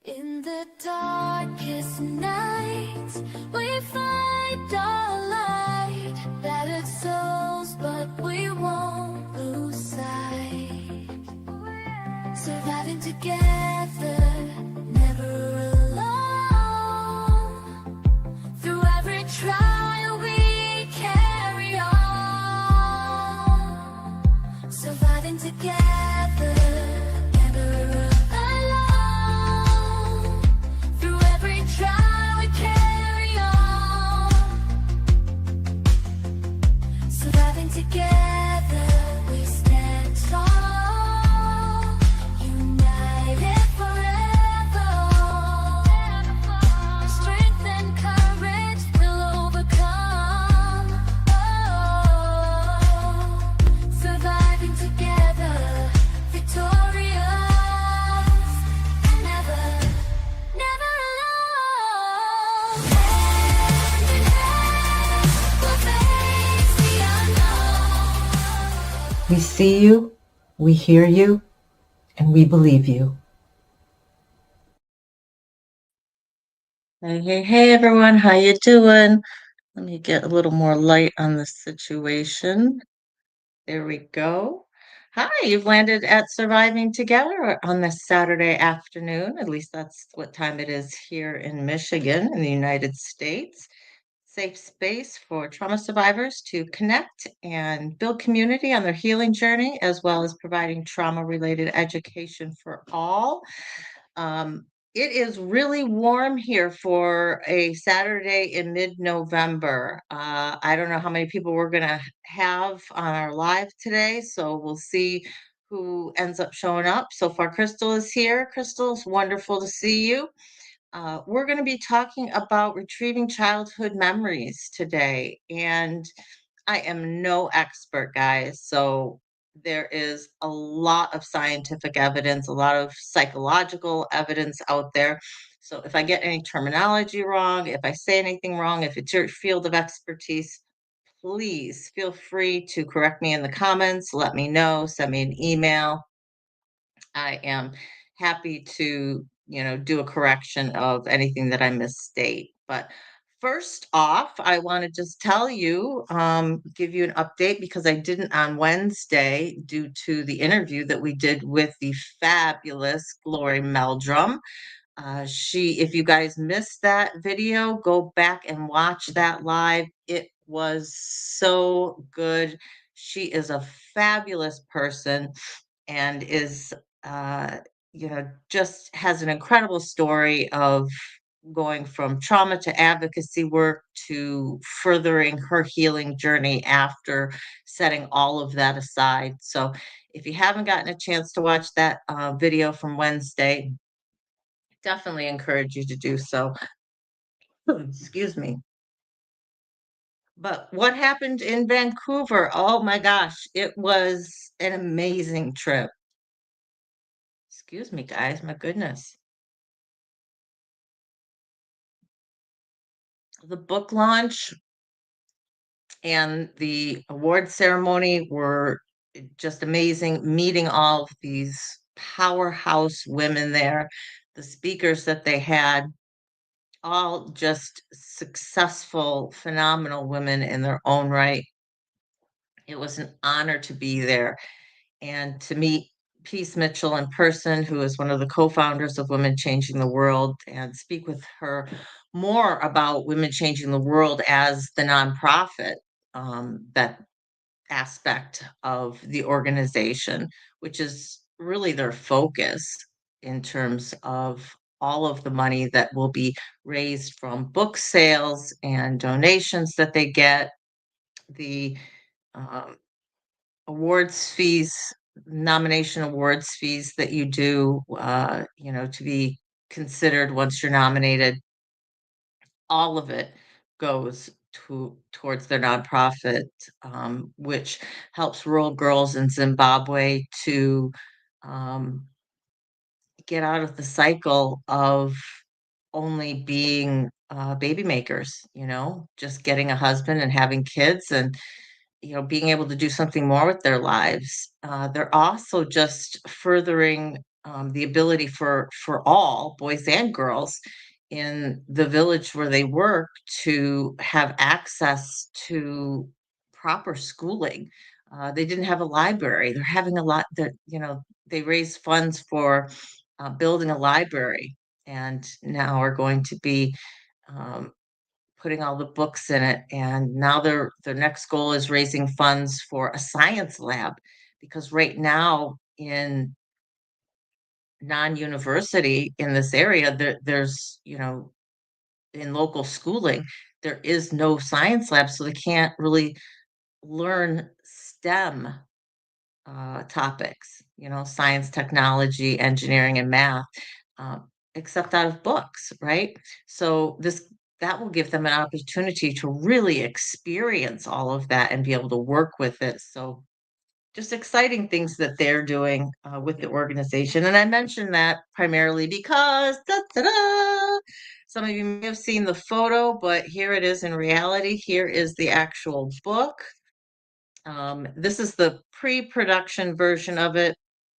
In the darkest nights, we find our light. Battered souls, but we won't lose sight. Surviving together, never alone. Through every trial, we carry on. Surviving together, never alone. Through every trial, we carry on. Surviving together, we stand tall. United forever. Strength and courage will overcome. Oh, surviving together, victorious, and never, never alone. Hand in hand, we'll face the unknown. We see you, we hear you, and we believe you. Hey, everyone. How you doing? Let me get a little more light on the situation. There we go. Hi, you've landed at Surviving Together on this Saturday afternoon. At least that's what time it is here in Michigan, in the United States. Safe space for trauma survivors to connect and build community on their healing journey, as well as providing trauma-related education for all. Um, it is really warm here for a Saturday in mid-November. I don't know how many people we're gonna have on our live today, so we'll see who ends up showing up. So far, Crystal is here. Crystal, it's wonderful to see you. We're going to be talking about retrieving childhood memories today, and I am no expert, guys. So there is a lot of scientific evidence, a lot of psychological evidence out there. So if I get any terminology wrong, if I say anything wrong, if it's your field of expertise, please feel free to correct me in the comments, let me know, send me an email. I am happy to, do a correction of anything that I misstate. But first off, I want to just tell you, give you an update because I didn't on Wednesday due to the interview that we did with the fabulous Glory Meldrum. If you guys missed that video, go back and watch that live. It was so good. She is a fabulous person and is just has an incredible story of going from trauma to advocacy work to furthering her healing journey after setting all of that aside. So if you haven't gotten a chance to watch that video from Wednesday, definitely encourage you to do so. Excuse me. But what happened in Vancouver? Oh my gosh, it was an amazing trip. Excuse me, guys, my goodness. The book launch and the award ceremony were just amazing. Meeting all of these powerhouse women there, the speakers that they had, all just successful, phenomenal women in their own right. It was an honor to be there and to meet Peace Mitchell in person, who is one of the co-founders of Women Changing the World, and speak with her more about Women Changing the World as the nonprofit, that aspect of the organization, which is really their focus in terms of all of the money that will be raised from book sales and donations that they get, the um, awards fees, nomination awards fees that you do, to be considered once you're nominated. All of it goes towards their nonprofit, which helps rural girls in Zimbabwe to um, get out of the cycle of only being baby makers, just getting a husband and having kids and being able to do something more with their lives. They're also just furthering the ability for all boys and girls in the village where they work to have access to proper schooling. They didn't have a library. They're having a lot that, they raise funds for building a library and now are going to be um, putting all the books in it. And now their next goal is raising funds for a science lab because right now in non-university in this area, there's, in local schooling, there is no science lab, so they can't really learn STEM topics, science, technology, engineering, and math, except out of books, right? So that will give them an opportunity to really experience all of that and be able to work with it. So just exciting things that they're doing with the organization. And I mentioned that primarily because some of you may have seen the photo, but here it is in reality. Here is the actual book. This is the pre-production version of it.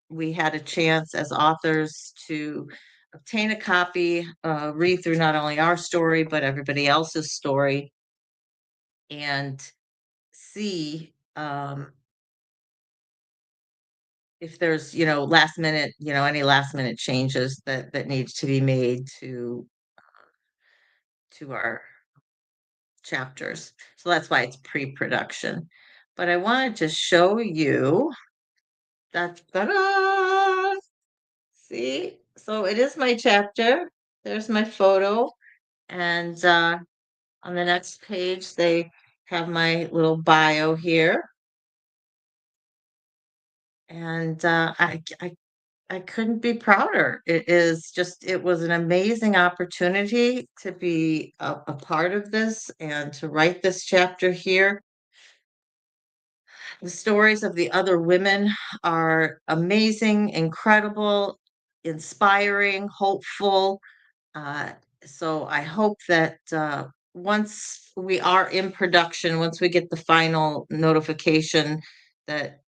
We had a chance as authors to obtain a copy, read through not only our story, but everybody else's story, and see if there's, last minute, any last minute changes that needs to be made to our chapters. So that's why it's pre-production. But I wanted to show you that, ta-da! See? So it is my chapter. There's my photo. And on the next page, they have my little bio here. And I couldn't be prouder. It was an amazing opportunity to be a part of this and to write this chapter here. The stories of the other women are amazing, incredible, inspiring, hopeful. Uh, so I hope that once we are in production, once we get the final notification that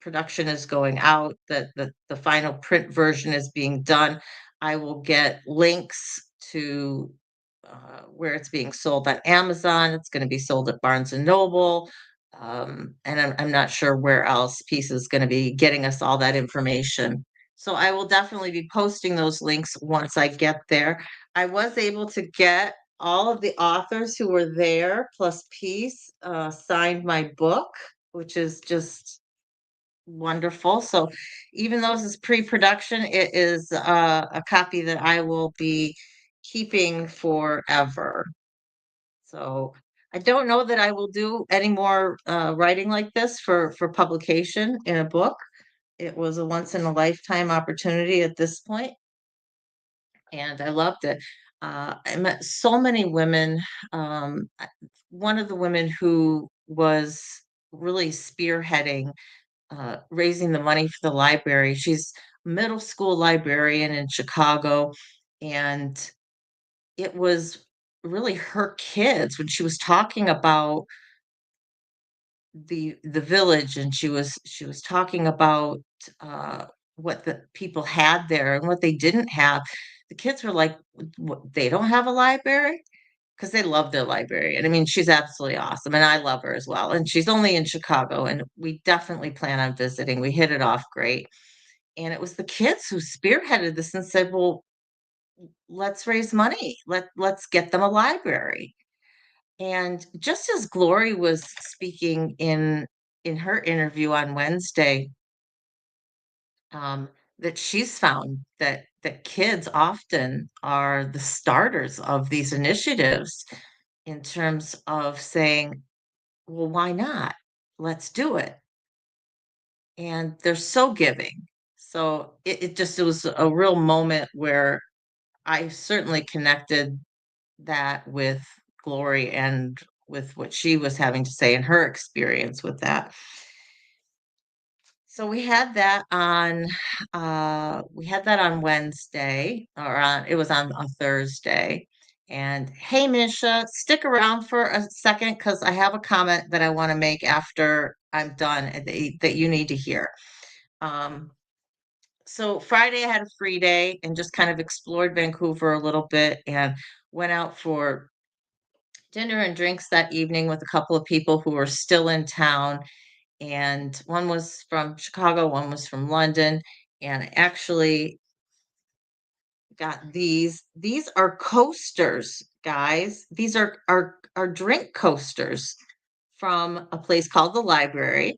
production is going out, that the final print version is being done, I will get links to where it's being sold on Amazon. It's going to be sold at Barnes and Noble. And I'm not sure where else Piece is going to be getting us all that information. So I will definitely be posting those links once I get there. I was able to get all of the authors who were there, plus Piece, signed my book, which is just wonderful. So even though this is pre-production, it is a copy that I will be keeping forever. So I don't know that I will do any more writing like this for publication in a book. It was a once in a lifetime opportunity at this point, and I loved it. I met so many women. One of the women who was really spearheading raising the money for the library. She's a middle school librarian in Chicago, and it was really her kids when she was talking about the village, and she was talking about what the people had there and what they didn't have. The kids were like, "What, they don't have a library?" Because they love their librarian. I mean, she's absolutely awesome, and I love her as well. And she's only in Chicago, and we definitely plan on visiting. We hit it off great. And it was the kids who spearheaded this and said, "Well, let's raise money. Let's get them a library." And just as Glory was speaking in her interview on Wednesday, that she's found that kids often are the starters of these initiatives in terms of saying, "Well, why not? Let's do it." And they're so giving. So it was a real moment where I certainly connected that with Glory and with what she was having to say and her experience with that. So we had that on Wednesday, or it was on a Thursday. And hey, Misha, stick around for a second because I have a comment that I want to make after I'm done that you need to hear. Um, So Friday I had a free day and just kind of explored Vancouver a little bit and went out for dinner and drinks that evening with a couple of people who were still in town. And one was from Chicago, one was from London. And I actually got these. These are coasters, guys. These are drink coasters from a place called the Library.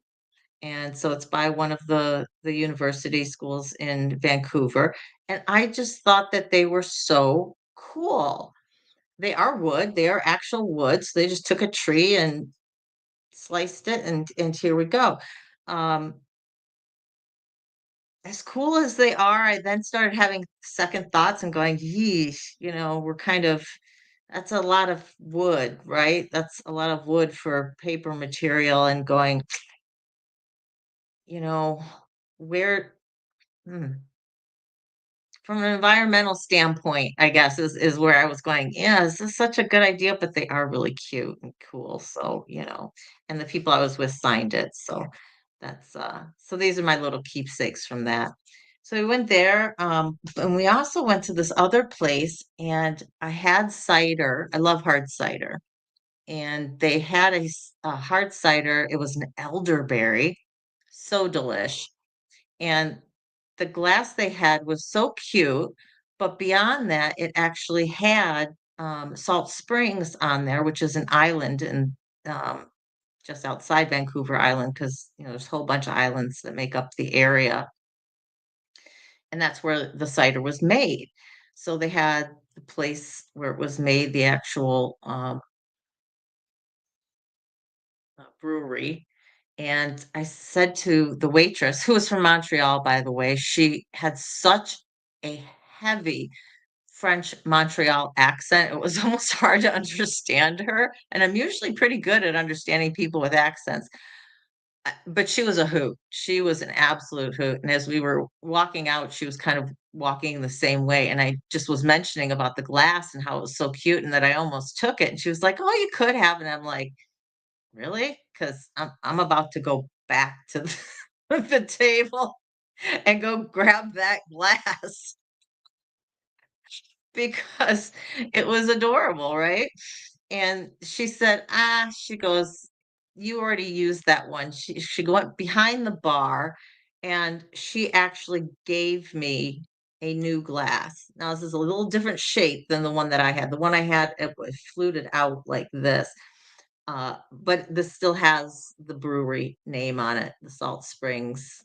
And so it's by one of the university schools in Vancouver. And I just thought that they were so cool. They are wood, they are actual wood. So they just took a tree and sliced it and here we go. Um, as cool as they are, I then started having second thoughts and going, yeesh, we're kind of that's a lot of wood, right? That's a lot of wood for paper material and going, you know, where hmm, from an environmental standpoint, I guess is where I was going. Yeah, this is such a good idea, but they are really cute and cool. So, and the people I was with signed it. So so these are my little keepsakes from that. So we went there, and we also went to this other place and I had cider. I love hard cider. And they had a hard cider. It was an elderberry, so delish. And the glass they had was so cute, but beyond that, it actually had, Salt Springs on there, which is an island in, um, just outside Vancouver Island, because there's a whole bunch of islands that make up the area, and that's where the cider was made. So they had the place where it was made, the actual, brewery. And I said to the waitress, who was from Montreal, by the way, she had such a heavy French Montreal accent. It was almost hard to understand her. And I'm usually pretty good at understanding people with accents. But she was a hoot. She was an absolute hoot. And as we were walking out, she was kind of walking the same way. And I just was mentioning about the glass and how it was so cute and that I almost took it. And she was like, "Oh, you could have." And I'm like, really? Because I'm about to go back to the table and go grab that glass because it was adorable, right? And she said, she goes, "You already used that one." She went behind the bar and she actually gave me a new glass. Now, this is a little different shape than the one that I had. The one I had, it was fluted out like this. But this still has the brewery name on it, the Salt Springs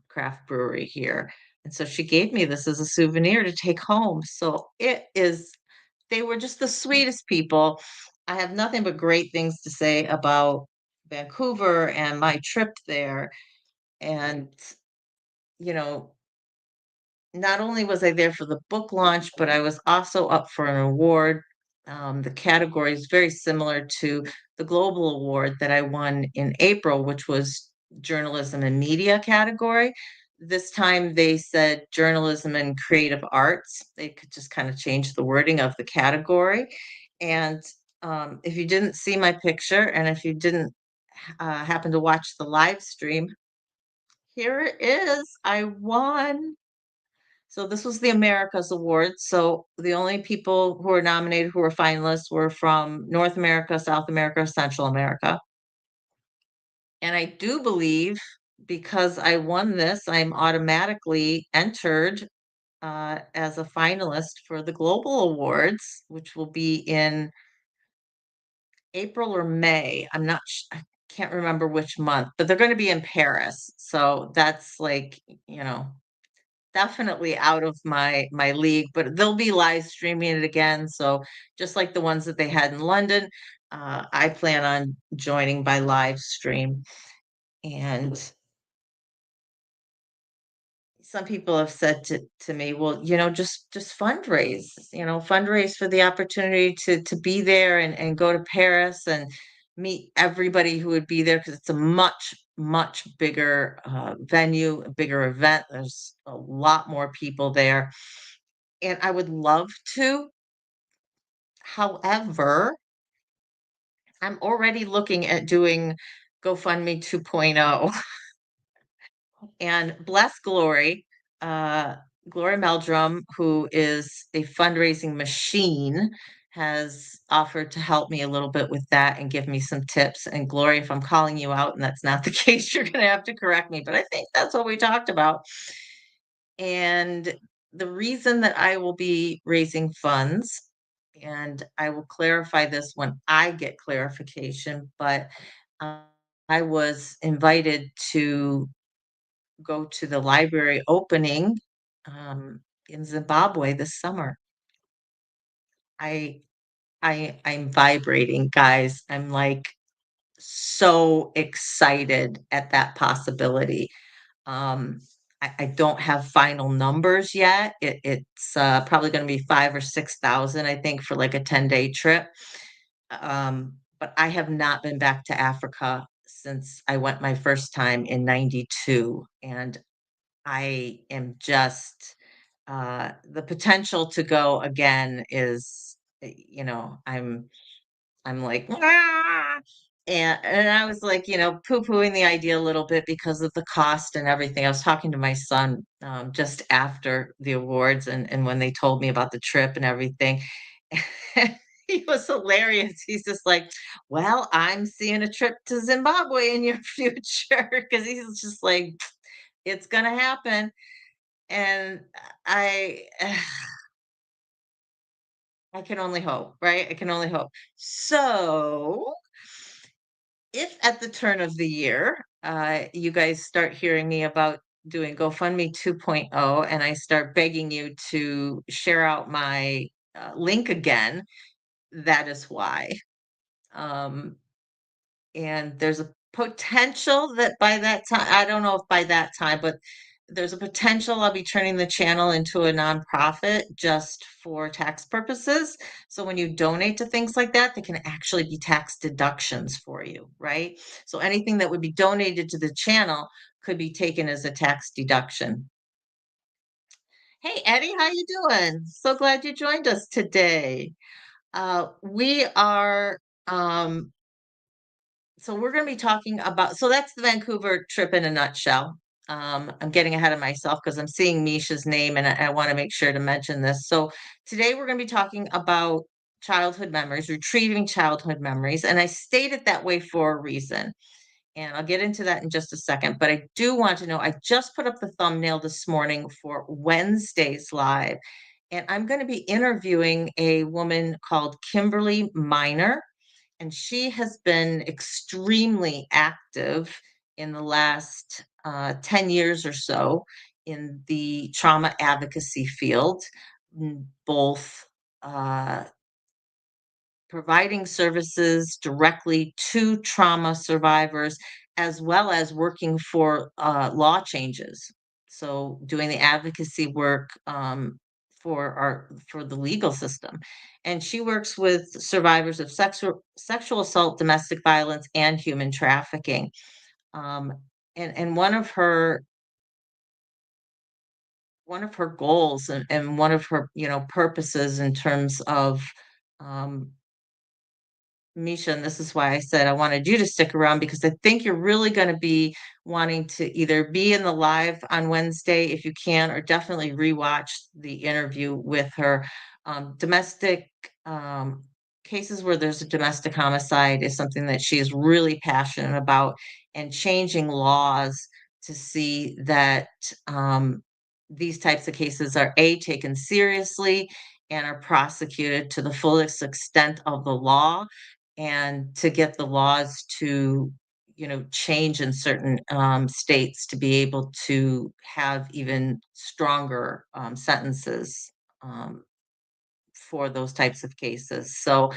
craft brewery here. And so she gave me this as a souvenir to take home. So they were just the sweetest people. I have nothing but great things to say about Vancouver and my trip there. And, you know, not only was I there for the book launch, but I was also up for an award. The category is very similar to the Global Award that I won in April, which was journalism and media category. This time they said journalism and creative arts. They could just kind of change the wording of the category. And if you didn't see my picture and if you didn't happen to watch the live stream, here it is. I won. So this was the Americas Award. So the only people who were nominated who were finalists were from North America, South America, Central America. And I do believe because I won this, I'm automatically entered as a finalist for the Global Awards, which will be in April or May. I can't remember which month, but they're going to be in Paris. So that's like, you know, definitely out of my league, but they'll be live streaming it again, so just like the ones that they had in London, I plan on joining by live stream, and some people have said to me, "Well, just fundraise, fundraise for the opportunity to be there and go to Paris and meet everybody who would be there because it's a much, much bigger, venue, a bigger event. There's a lot more people there." And I would love to. However, I'm already looking at doing GoFundMe 2.0 and bless Glory. uh, Gloria Meldrum, who is a fundraising machine, has offered to help me a little bit with that and give me some tips. And Gloria, if I'm calling you out and that's not the case, you're going to have to correct me. But I think that's what we talked about. And the reason that I will be raising funds, and I will clarify this when I get clarification, but uh, I was invited to go to the library opening in Zimbabwe this summer. I I'm vibrating, guys. I'm like so excited at that possibility. Um, I don't have final numbers yet. It's probably going to be 5 or 6 thousand, I think, for like a 10-day trip. But I have not been back to Africa since I went my first time in '92, and I am just the potential to go again is, I'm like, "Ah!" And I was like, poo-pooing the idea a little bit because of the cost and everything. I was talking to my son just after the awards and when they told me about the trip and everything. He was hilarious. He's just like, "Well, I'm seeing a trip to Zimbabwe in your future," because he's just like, "It's gonna happen." And I I can only hope, right? I can only hope. So, if at the turn of the year, you guys start hearing me about doing GoFundMe 2.0 and I start begging you to share out my link again, that is why. Um, and there's a potential that by that time, I don't know if by that time, but there's a potential I'll be turning the channel into a nonprofit just for tax purposes. So when you donate to things like that, they can actually be tax deductions for you, right? So anything that would be donated to the channel could be taken as a tax deduction. Hey Eddie, how you doing? So glad you joined us today. We are so we're going to be talking about, so that's the Vancouver trip in a nutshell. I'm getting ahead of myself because I'm seeing Misha's name and I want to make sure to mention this. So today we're going to be talking about childhood memories, retrieving childhood memories. And I state it that way for a reason. And I'll get into that in just a second. But I do want to know, I just put up the thumbnail this morning for Wednesday's live. And I'm going to be interviewing a woman called Kimberly Miner, and she has been extremely active in the last 10 years or so in the trauma advocacy field, both uh, providing services directly to trauma survivors, as well as working for law changes. So doing the advocacy work for the legal system, and she works with survivors of sexual assault, domestic violence, and human trafficking. Um, and one of her goals and one of her purposes in terms of um, Misha, and this is why I said I wanted you to stick around because I think you're really going to be wanting to either be in the live on Wednesday if you can, or definitely rewatch the interview with her. Domestic cases where there's a domestic homicide is something that she is really passionate about, and changing laws to see that these types of cases are taken seriously and are prosecuted to the fullest extent of the law, and to get the laws to change in certain states to be able to have even stronger sentences um, for those types of cases. So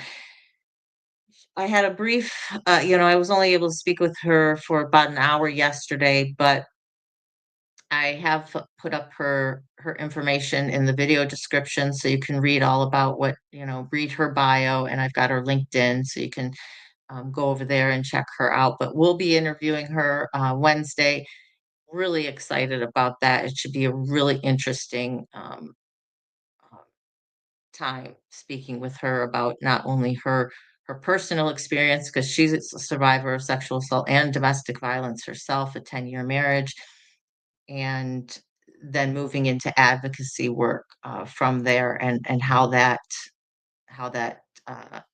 I had a brief, I was only able to speak with her for about an hour yesterday, but I have put up her information in the video description so you can read all about read her bio, and I've got her LinkedIn so you can go over there and check her out. But we'll be interviewing her Wednesday. Really excited about that. It should be a really interesting uh, time speaking with her about not only her personal experience, because she's a survivor of sexual assault and domestic violence herself, a 10-year marriage, and then moving into advocacy work from there, and how that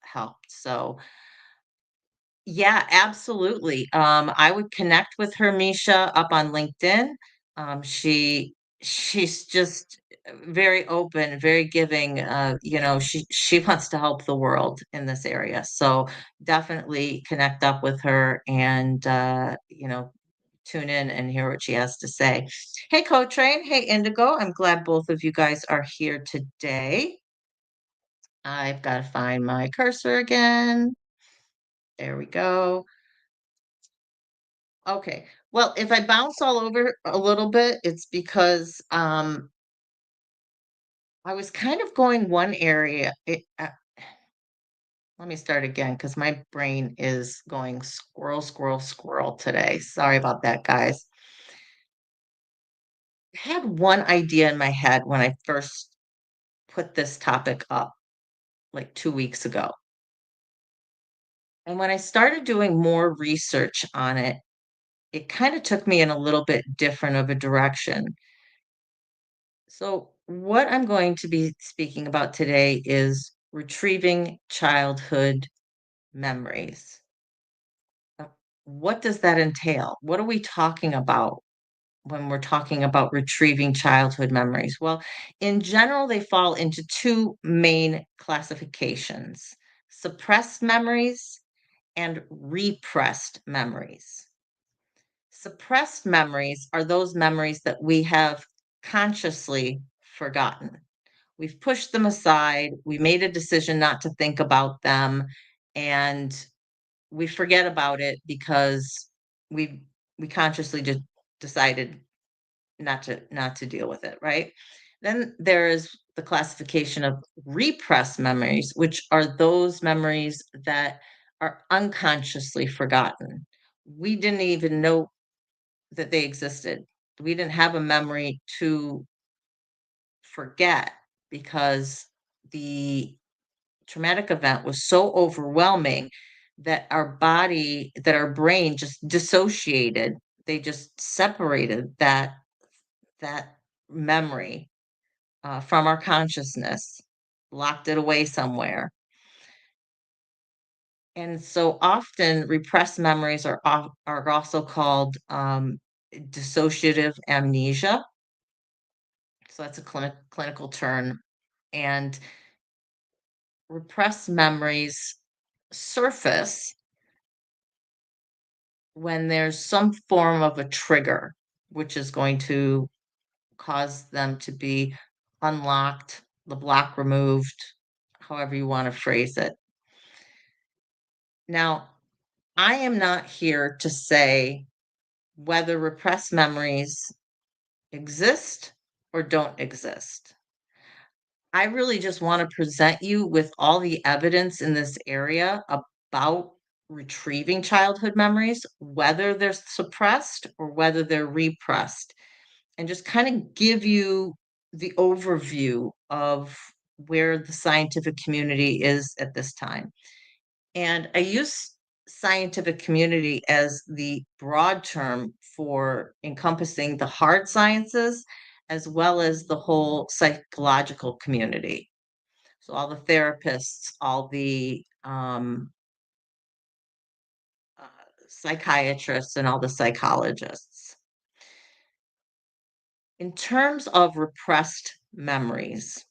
helped. So yeah, absolutely. I would connect with her, Misha, up on LinkedIn. She's just very open, very giving. She wants to help the world in this area. So definitely connect up with her, and tune in and hear what she has to say. Hey, Co-Train. Hey, Indigo. I'm glad both of you guys are here today. I've got to find my cursor again. There we go. Okay. Well, if I bounce all over a little bit, it's because I was kind of going one area. Let me start again because my brain is going squirrel, squirrel, squirrel today. Sorry about that, guys. I had one idea in my head when I first put this topic up like 2 weeks ago. And when I started doing more research on it, it kind of took me in a little bit different of a direction. So, what I'm going to be speaking about today is retrieving childhood memories. Uh, What does that entail? What are we talking about when we're talking about retrieving childhood memories? Well, in general, they fall into two main classifications: suppressed memories and repressed memories. Suppressed memories are those memories that we have consciously forgotten. We've pushed them aside. We made a decision not to think about them, and we forget about it because we we consciously just decided not to deal with it, right? Then there is the classification of repressed memories, which are those memories that are unconsciously forgotten. We didn't even know that they existed. We didn't have a memory to forget because the traumatic event was so overwhelming that our brain just dissociated. They just separated that memory from our consciousness, locked it away somewhere. And so often repressed memories are also called dissociative amnesia. So that's a clinical term. And repressed memories surface when there's some form of a trigger, which is going to cause them to be unlocked, the block removed, however you want to phrase it. Now, I am not here to say whether repressed memories exist or don't exist. I really just want to present you with all the evidence in this area about retrieving childhood memories, whether they're suppressed or whether they're repressed, and just kind of give you the overview of where the scientific community is at this time. And I use scientific community as the broad term for encompassing the hard sciences as well as the whole psychological community. So, all the therapists, all the uh, psychiatrists, and all the psychologists. In terms of repressed memories,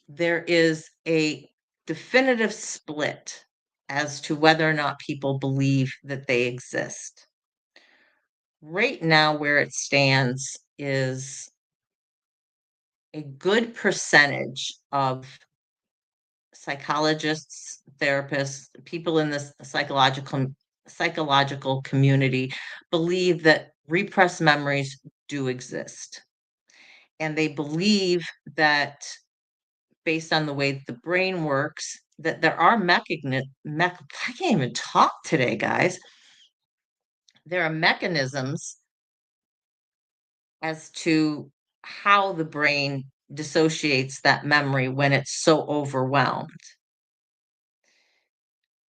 there is a definitive split as to whether or not people believe that they exist. Right now, where it stands is a good percentage of psychologists, therapists, people in this psychological community believe that repressed memories do exist. And they believe that based on the way the brain works, that there are I can't even talk today, guys. There are mechanisms as to how the brain dissociates that memory when it's so overwhelmed.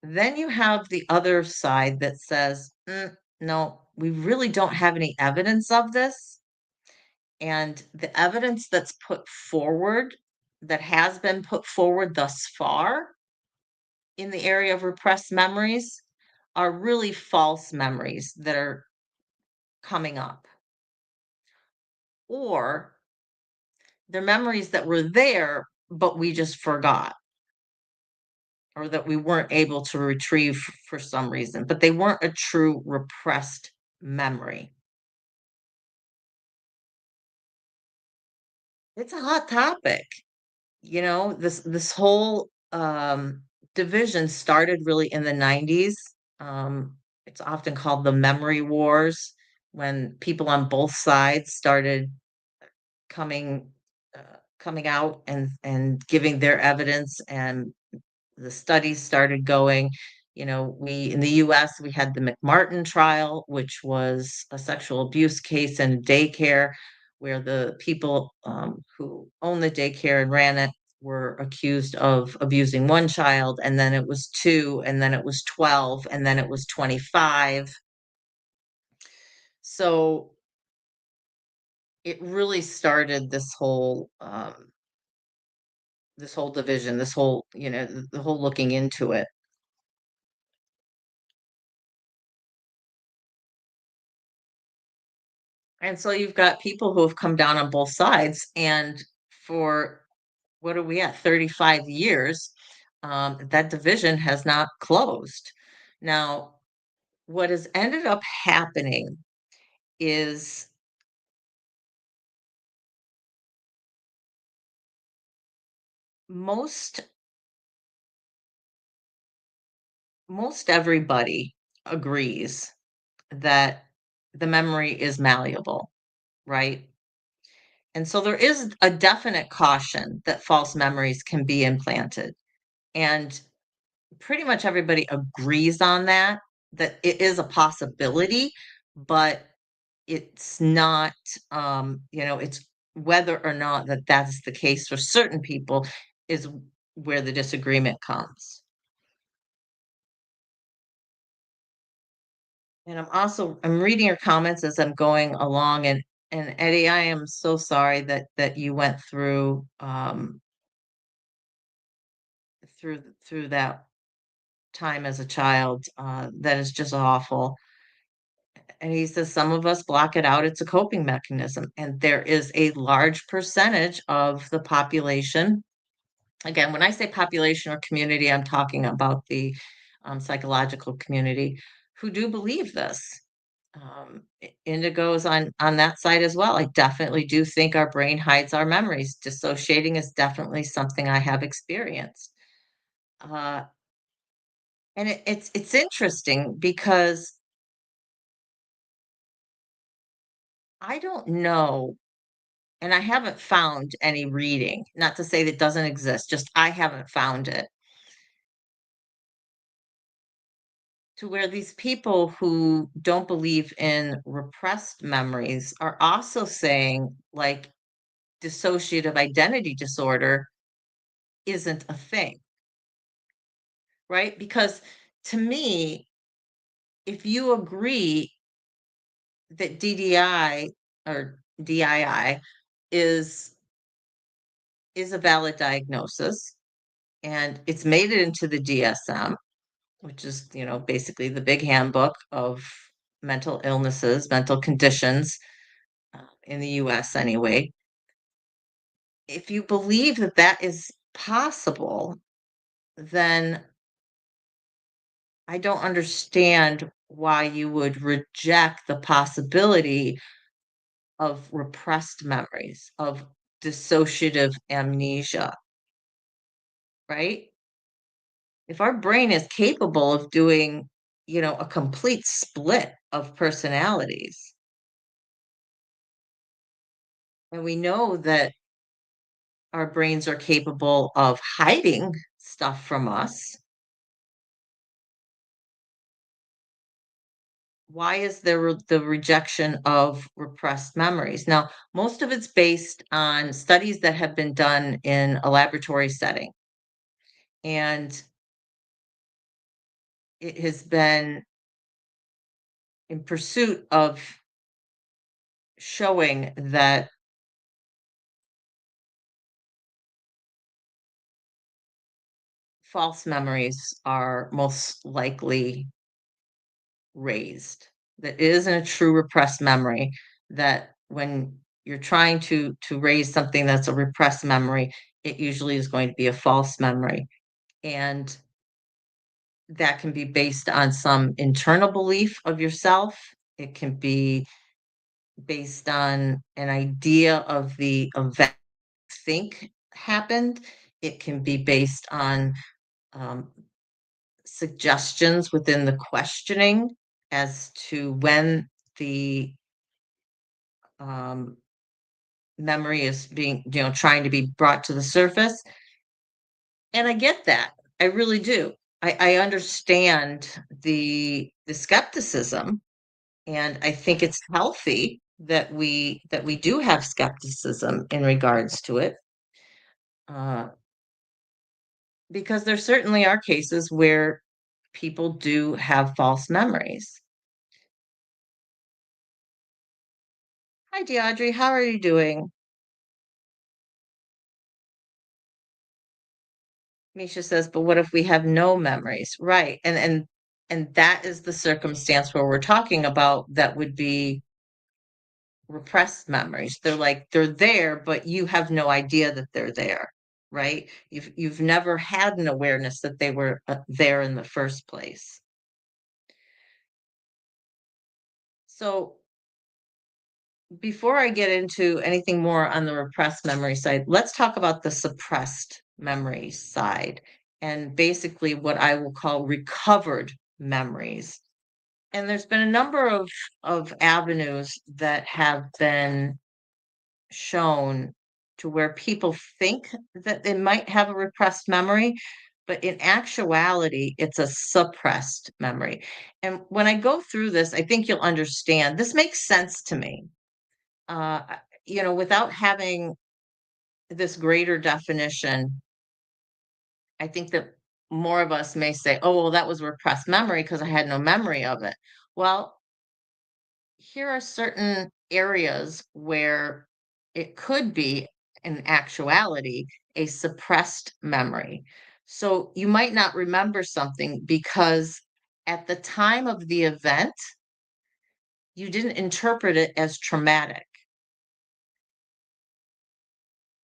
Then you have the other side that says, no, we really don't have any evidence of this. And the evidence that's put forward, that has been put forward thus far in the area of repressed memories, are really false memories that are coming up. Or they're memories that were there, but we just forgot, or that we weren't able to retrieve for some reason, but they weren't a true repressed memory. It's a hot topic. This whole division started really in the 90s. It's often called the memory wars, when people on both sides started coming coming out and giving their evidence, and the studies started going. We in the US, we had the McMartin trial, which was a sexual abuse case in daycare, where the people who owned the daycare and ran it were accused of abusing one child, and then it was two, and then it was 12, and then it was 25. So it really started this whole division, this whole, the whole looking into it. And so you've got people who have come down on both sides, and for what are we at, 35 years, that division has not closed. Now, what has ended up happening is most most everybody agrees that the memory is malleable, right? And so there is a definite caution that false memories can be implanted. And pretty much everybody agrees on that it is a possibility, but it's not, it's whether or not that that's the case for certain people is where the disagreement comes. And I'm reading your comments as I'm going along, and Eddie, I am so sorry that you went through that time as a child. That is just awful. And he says some of us block it out. It's a coping mechanism. And there is a large percentage of the population. Again, when I say population or community, I'm talking about the psychological community, who do believe this. Indigo's on that side as well. I definitely do think our brain hides our memories. Dissociating is definitely something I have experienced. Uh, and it's interesting because I don't know, and I haven't found any reading, not to say that it doesn't exist, just I haven't found it, to where these people who don't believe in repressed memories are also saying, like, dissociative identity disorder isn't a thing, right? Because to me, if you agree that DDI or DII is is a valid diagnosis, and it's made it into the DSM, which is, basically the big handbook of mental illnesses, mental conditions, in the US anyway. If you believe that that is possible, then I don't understand why you would reject the possibility of repressed memories, of dissociative amnesia, right? If our brain is capable of doing, a complete split of personalities, and we know that our brains are capable of hiding stuff from us, why is there the rejection of repressed memories? Now, most of it's based on studies that have been done in a laboratory setting. And it has been in pursuit of showing that false memories are most likely raised. That it isn't a true repressed memory, that when you're trying to raise something that's a repressed memory, it usually is going to be a false memory. And that can be based on some internal belief of yourself. It can be based on an idea of the event you think happened. It can be based on um, suggestions within the questioning as to when the um, memory is being, trying to be brought to the surface. And I get that. I really do. I understand the skepticism, and I think it's healthy that we do have skepticism in regards to it. Uh, because there certainly are cases where people do have false memories. Hi, Deaudrey, how are you doing? Misha says, but what if we have no memories? Right. And that is the circumstance where we're talking about that would be repressed memories. They're there, but you have no idea that they're there, right? You've never had an awareness that they were there in the first place. So before I get into anything more on the repressed memory side, let's talk about the suppressed memory side and basically what I will call recovered memories. And there's been a number of avenues that have been shown to where people think that they might have a repressed memory, but in actuality, it's a suppressed memory. And when I go through this, I think you'll understand. This makes sense to me. Uh, without having this greater definition, I think that more of us may say, oh, well, that was repressed memory because I had no memory of it. Well, here are certain areas where it could be, in actuality, a suppressed memory. So you might not remember something because at the time of the event, you didn't interpret it as traumatic.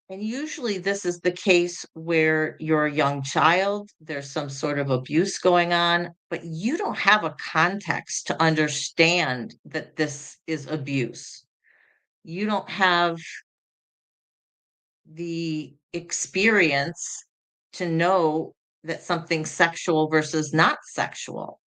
And usually, this is the case where you're a young child, there's some sort of abuse going on, but you don't have a context to understand that this is abuse. You don't have the experience to know that something's sexual versus not sexual.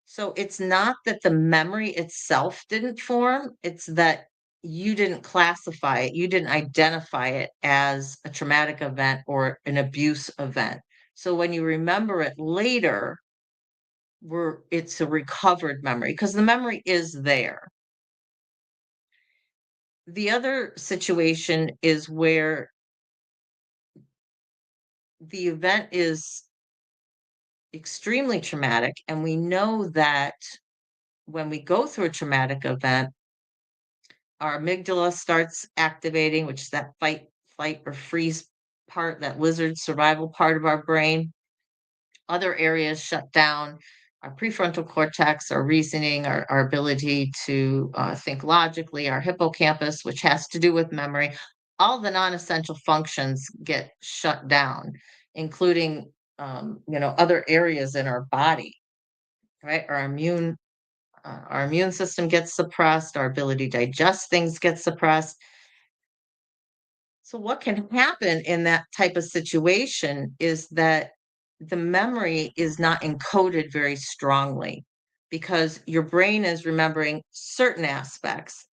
So it's not that the memory itself didn't form, it's that you didn't classify it, you didn't identify it as a traumatic event or an abuse event. So when you remember it later, it's a recovered memory because the memory is there. The other situation is where the event is extremely traumatic, and we know that when we go through a traumatic event, our amygdala starts activating, which is that fight, flight, or freeze part, that lizard survival part of our brain. Other areas shut down. Our prefrontal cortex, our reasoning, our ability to think logically, our hippocampus, which has to do with memory, all the non essential functions get shut down, including other areas in our body, right? Our immune system gets suppressed, our ability to digest things gets suppressed. So what can happen in that type of situation is that the memory is not encoded very strongly because your brain is remembering certain aspects,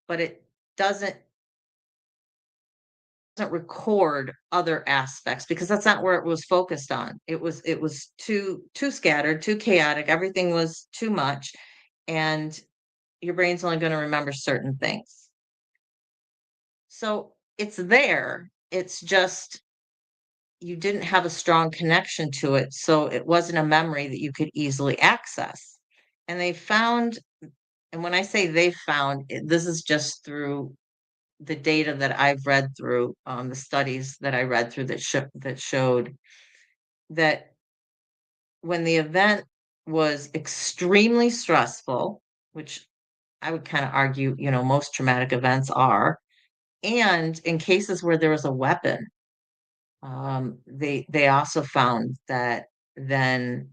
but it doesn't record other aspects because that's not where it was focused on. It was too scattered, too chaotic. Everything was too much, and your brain's only going to remember certain things. So it's there. It's just you didn't have a strong connection to it, so it wasn't a memory that you could easily access. And they found, and when I say they found, this is just through the data that I've read through, the studies that I read through that showed that when the event was extremely stressful, which I would kind of argue, most traumatic events are, and in cases where there was a weapon, they also found that then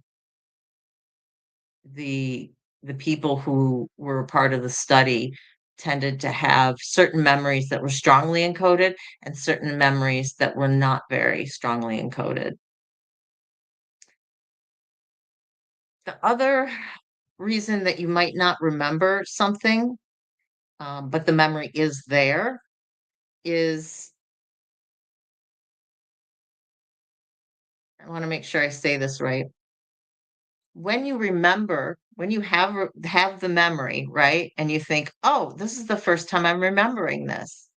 the the people who were part of the study tended to have certain memories that were strongly encoded and certain memories that were not very strongly encoded. The other reason that you might not remember something, but the memory is there, is I want to make sure I say this right. When you remember, when you have the memory, right, and you think, "Oh, this is the first time I'm remembering this."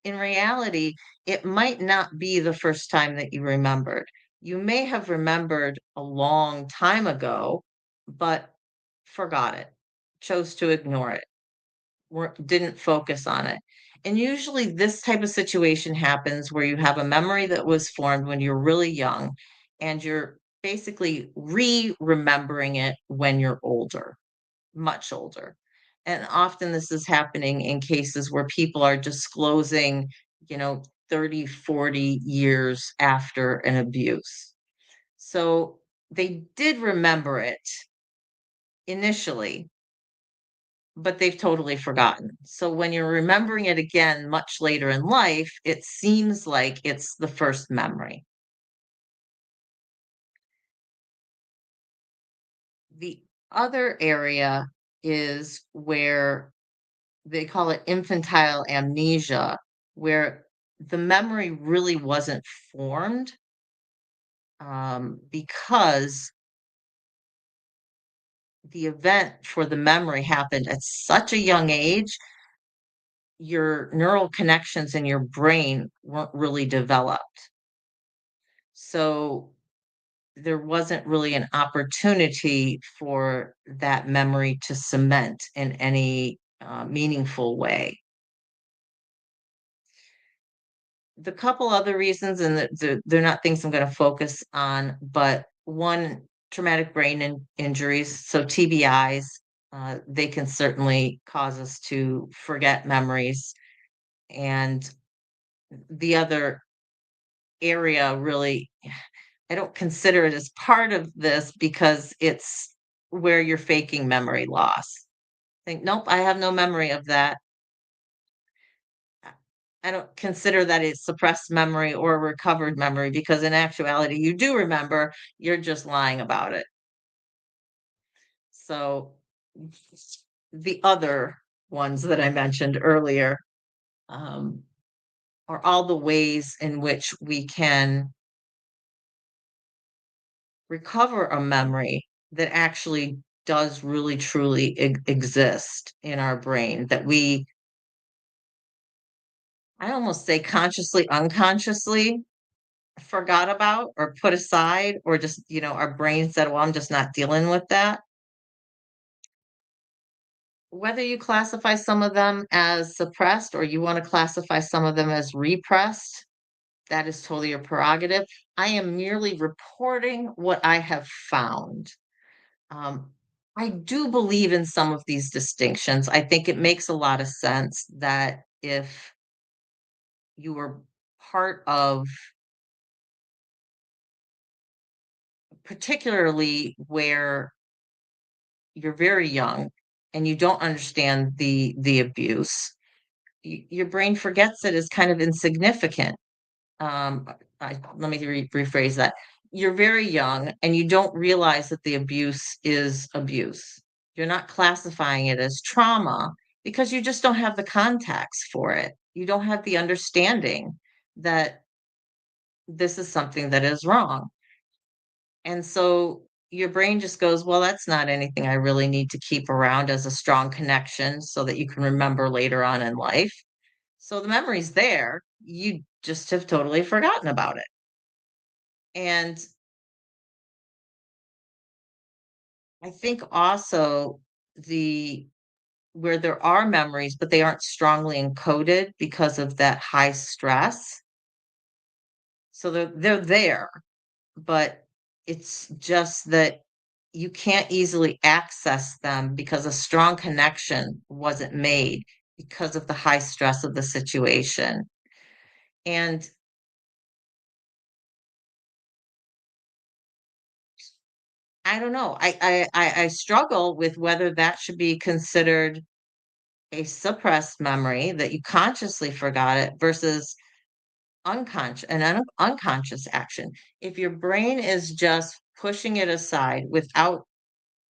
In reality, it might not be the first time that you remembered. You may have remembered a long time ago, but forgot it, chose to ignore it, didn't focus on it. And usually, this type of situation happens where you have a memory that was formed when you're really young and you're basically re remembering it when you're older, much older. And often this is happening in cases where people are disclosing, you know, 30, 40 years after an abuse. So they did remember it initially, but they've totally forgotten. So when you're remembering it again much later in life, it seems like it's the first memory. The other area is where they call it infantile amnesia, where the memory really wasn't formed, because the event for the memory happened at such a young age, your neural connections in your brain weren't really developed. So there wasn't really an opportunity for that memory to cement in any meaningful way. The couple other reasons, and they're not things I'm going to focus on, but one, traumatic brain injuries, so TBIs, they can certainly cause us to forget memories. And the other area, really, I don't consider it as part of this because it's where you're faking memory loss. Think, nope, I have no memory of that. I don't consider that a suppressed memory or a recovered memory because in actuality, you do remember, you're just lying about it. So the other ones that I mentioned earlier, um, are all the ways in which we can recover a memory that actually does really truly exist in our brain that we, I almost say consciously, unconsciously forgot about or put aside, or just, our brain said, well, I'm just not dealing with that. Whether you classify some of them as suppressed or you want to classify some of them as repressed, that is totally your prerogative. I am merely reporting what I have found. Um, I do believe in some of these distinctions. I think it makes a lot of sense that if you were part of, particularly where you're very young and you don't understand the abuse, your brain forgets it as kind of insignificant. Let me rephrase that. You're very young and you don't realize that the abuse is abuse. You're not classifying it as trauma because you just don't have the context for it. You don't have the understanding that this is something that is wrong. And so your brain just goes, well, that's not anything I really need to keep around as a strong connection so that you can remember later on in life. So the memory's there. You just have totally forgotten about it. And I think also the where there are memories, but they aren't strongly encoded because of that high stress. So they're there, but it's just that you can't easily access them because a strong connection wasn't made because of the high stress of the situation. And I don't know. I struggle with whether that should be considered a suppressed memory that you consciously forgot it versus unconscious action. If your brain is just pushing it aside without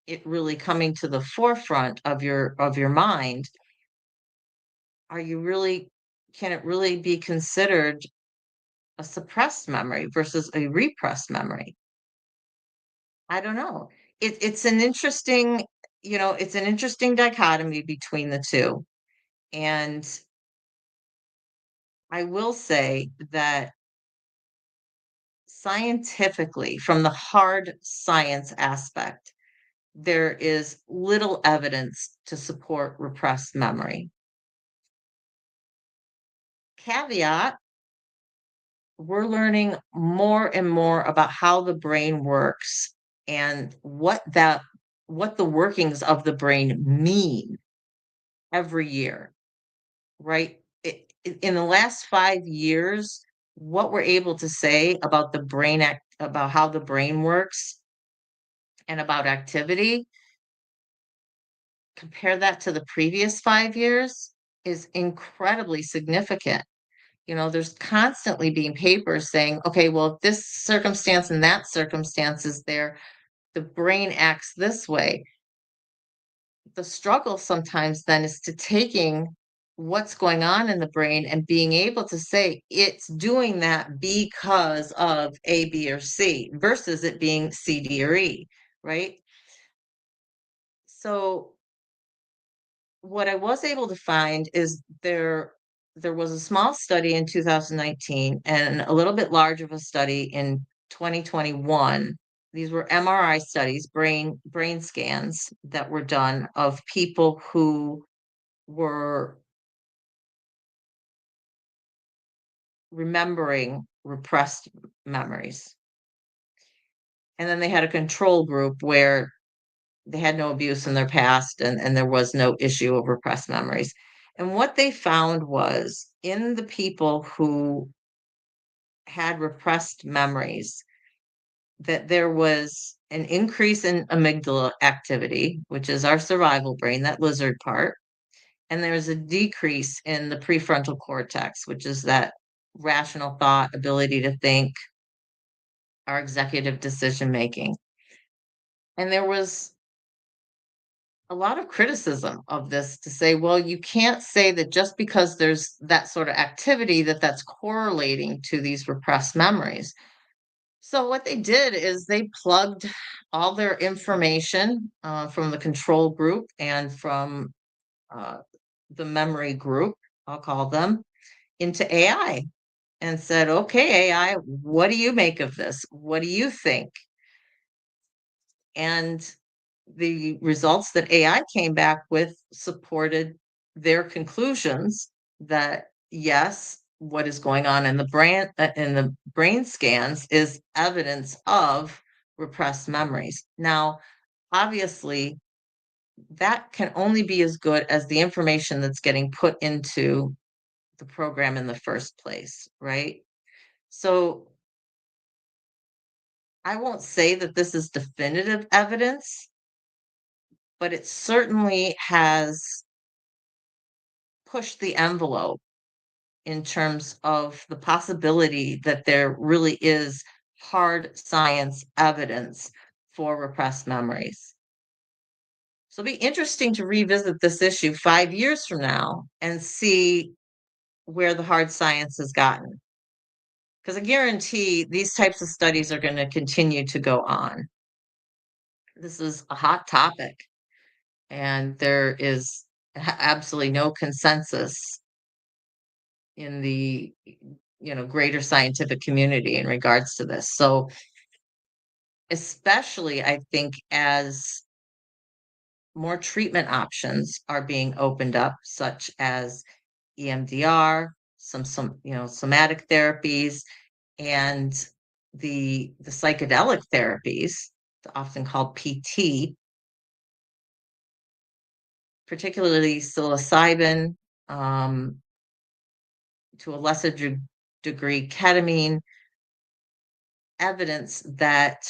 it really coming to the forefront of your mind, are you really can it really be considered a suppressed memory versus a repressed memory? I don't know. It's an interesting, it's an interesting dichotomy between the two. And I will say that scientifically, from the hard science aspect, there is little evidence to support repressed memory. Caveat, we're learning more and more about how the brain works and what the workings of the brain mean every year, right? In the last 5 years, what we're able to say about about how the brain works and about activity, compare that to the previous 5 years, is incredibly significant. There's constantly being papers saying, okay, well, if this circumstance and that circumstance is there, the brain acts this way. The struggle sometimes then is to taking what's going on in the brain and being able to say it's doing that because of A, B, or C versus it being C, D, or E, right? So what I was able to find is there was a small study in 2019 and a little bit larger of a study in 2021. These were MRI studies, brain scans that were done of people who were remembering repressed memories. And then they had a control group where they had no abuse in their past and there was no issue of repressed memories. And what they found was in the people who had repressed memories, that there was an increase in amygdala activity, which is our survival brain, that lizard part. And there's a decrease in the prefrontal cortex, which is that rational thought, ability to think, our executive decision making. And there was a lot of criticism of this to say, well, you can't say that just because there's that sort of activity that's correlating to these repressed memories. So what they did is they plugged all their information from the control group and from uh, the memory group, I'll call them, into AI and said, okay, AI, what do you make of this? What do you think? And the results that AI came back with supported their conclusions that yes, what is going on in the brain scans is evidence of repressed memories. Now, obviously, that can only be as good as the information that's getting put into the program in the first place, right? So I won't say that this is definitive evidence, but it certainly has pushed the envelope in terms of the possibility that there really is hard science evidence for repressed memories. So it'll be interesting to revisit this issue 5 years from now and see where the hard science has gotten. Because I guarantee these types of studies are going to continue to go on. This is a hot topic, and there is absolutely no consensus in the greater scientific community in regards to this. So especially I think as more treatment options are being opened up, such as EMDR, somatic therapies, and the psychedelic therapies, often called PT, particularly psilocybin, um, to a lesser degree ketamine, evidence that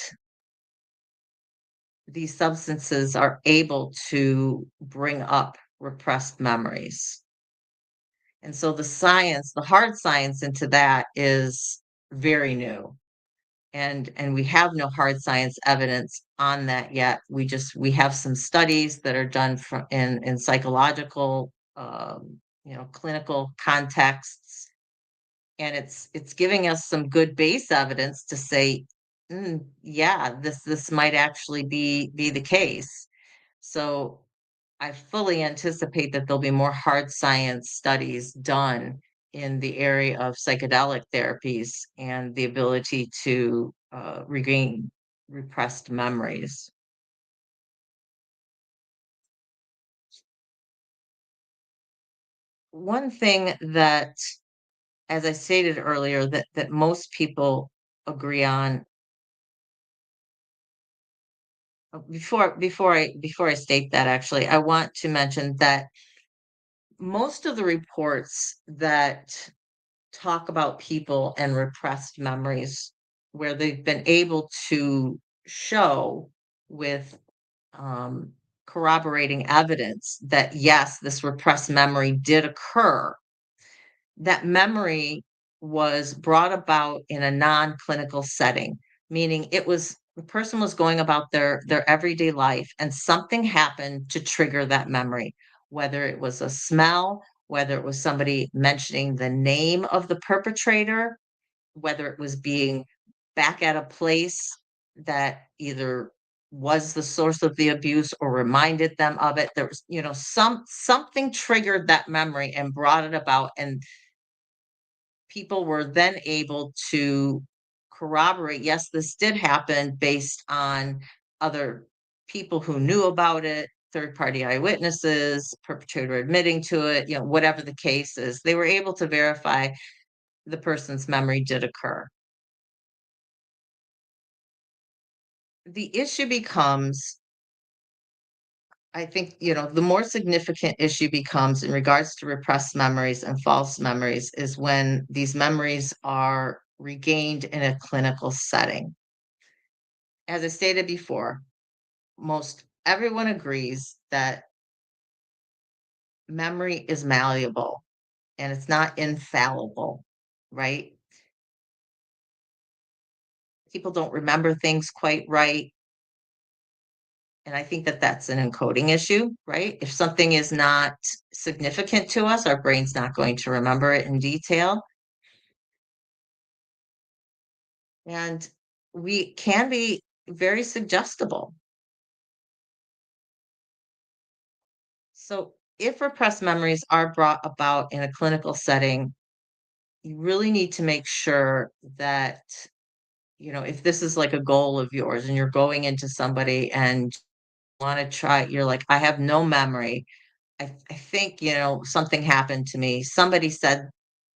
these substances are able to bring up repressed memories. And so the hard science into that is very new. And we have no hard science evidence on that yet. We have some studies that are done in psychological, clinical contexts, and it's giving us some good base evidence to say, yeah, this might actually be the case. So I fully anticipate that there'll be more hard science studies done in the area of psychedelic therapies and the ability to regain repressed memories. One thing that, as I stated earlier, that most people agree on. Before I state that, actually, I want to mention that most of the reports that talk about people and repressed memories, where they've been able to show with um, corroborating evidence that yes, this repressed memory did occur, that memory was brought about in a non-clinical setting, meaning the person was going about their everyday life and something happened to trigger that memory, whether it was a smell, whether it was somebody mentioning the name of the perpetrator, whether it was being back at a place that either was the source of the abuse or reminded them of it. There was, something triggered that memory and brought it about, and people were then able to corroborate, yes, this did happen based on other people who knew about it, third party eyewitnesses, perpetrator admitting to it, whatever the case is. They were able to verify the person's memory did occur. The issue becomes, I think, the more significant issue becomes in regards to repressed memories and false memories is when these memories are regained in a clinical setting. As I stated before, most everyone agrees that memory is malleable and it's not infallible, right? People don't remember things quite right. And I think that that's an encoding issue, right? If something is not significant to us, our brain's not going to remember it in detail. And we can be very suggestible. So if repressed memories are brought about in a clinical setting, you really need to make sure that, if this is like a goal of yours and you're going into somebody and want to try, you're like, I have no memory. I think, something happened to me. Somebody said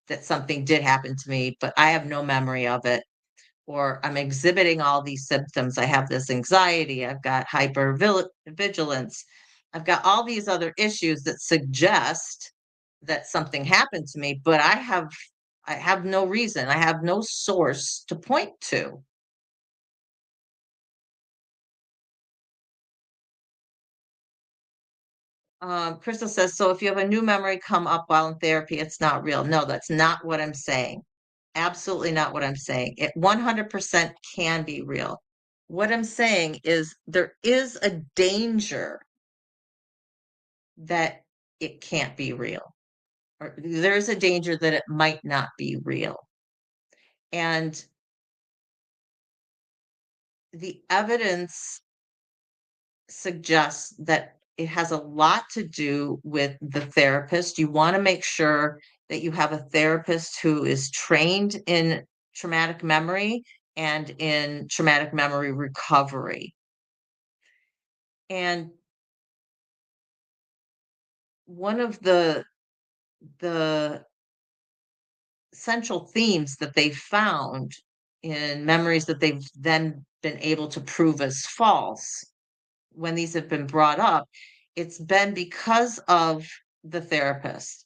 that something did happen to me, but I have no memory of it. Or I'm exhibiting all these symptoms. I have this anxiety. I've got hypervigilance. I've got all these other issues that suggest that something happened to me, but I have no reason. I have no source to point to. Crystal says, so if you have a new memory come up while in therapy, it's not real. No, that's not what I'm saying. Absolutely not what I'm saying. It 100% can be real. What I'm saying is there is a danger that it can't be real, or there's a danger that it might not be real. And the evidence suggests that it has a lot to do with the therapist. You want to make sure that you have a therapist who is trained in traumatic memory and in traumatic memory recovery. And one of the central themes that they found in memories that they've then been able to prove as false when these have been brought up, it's been because of the therapist.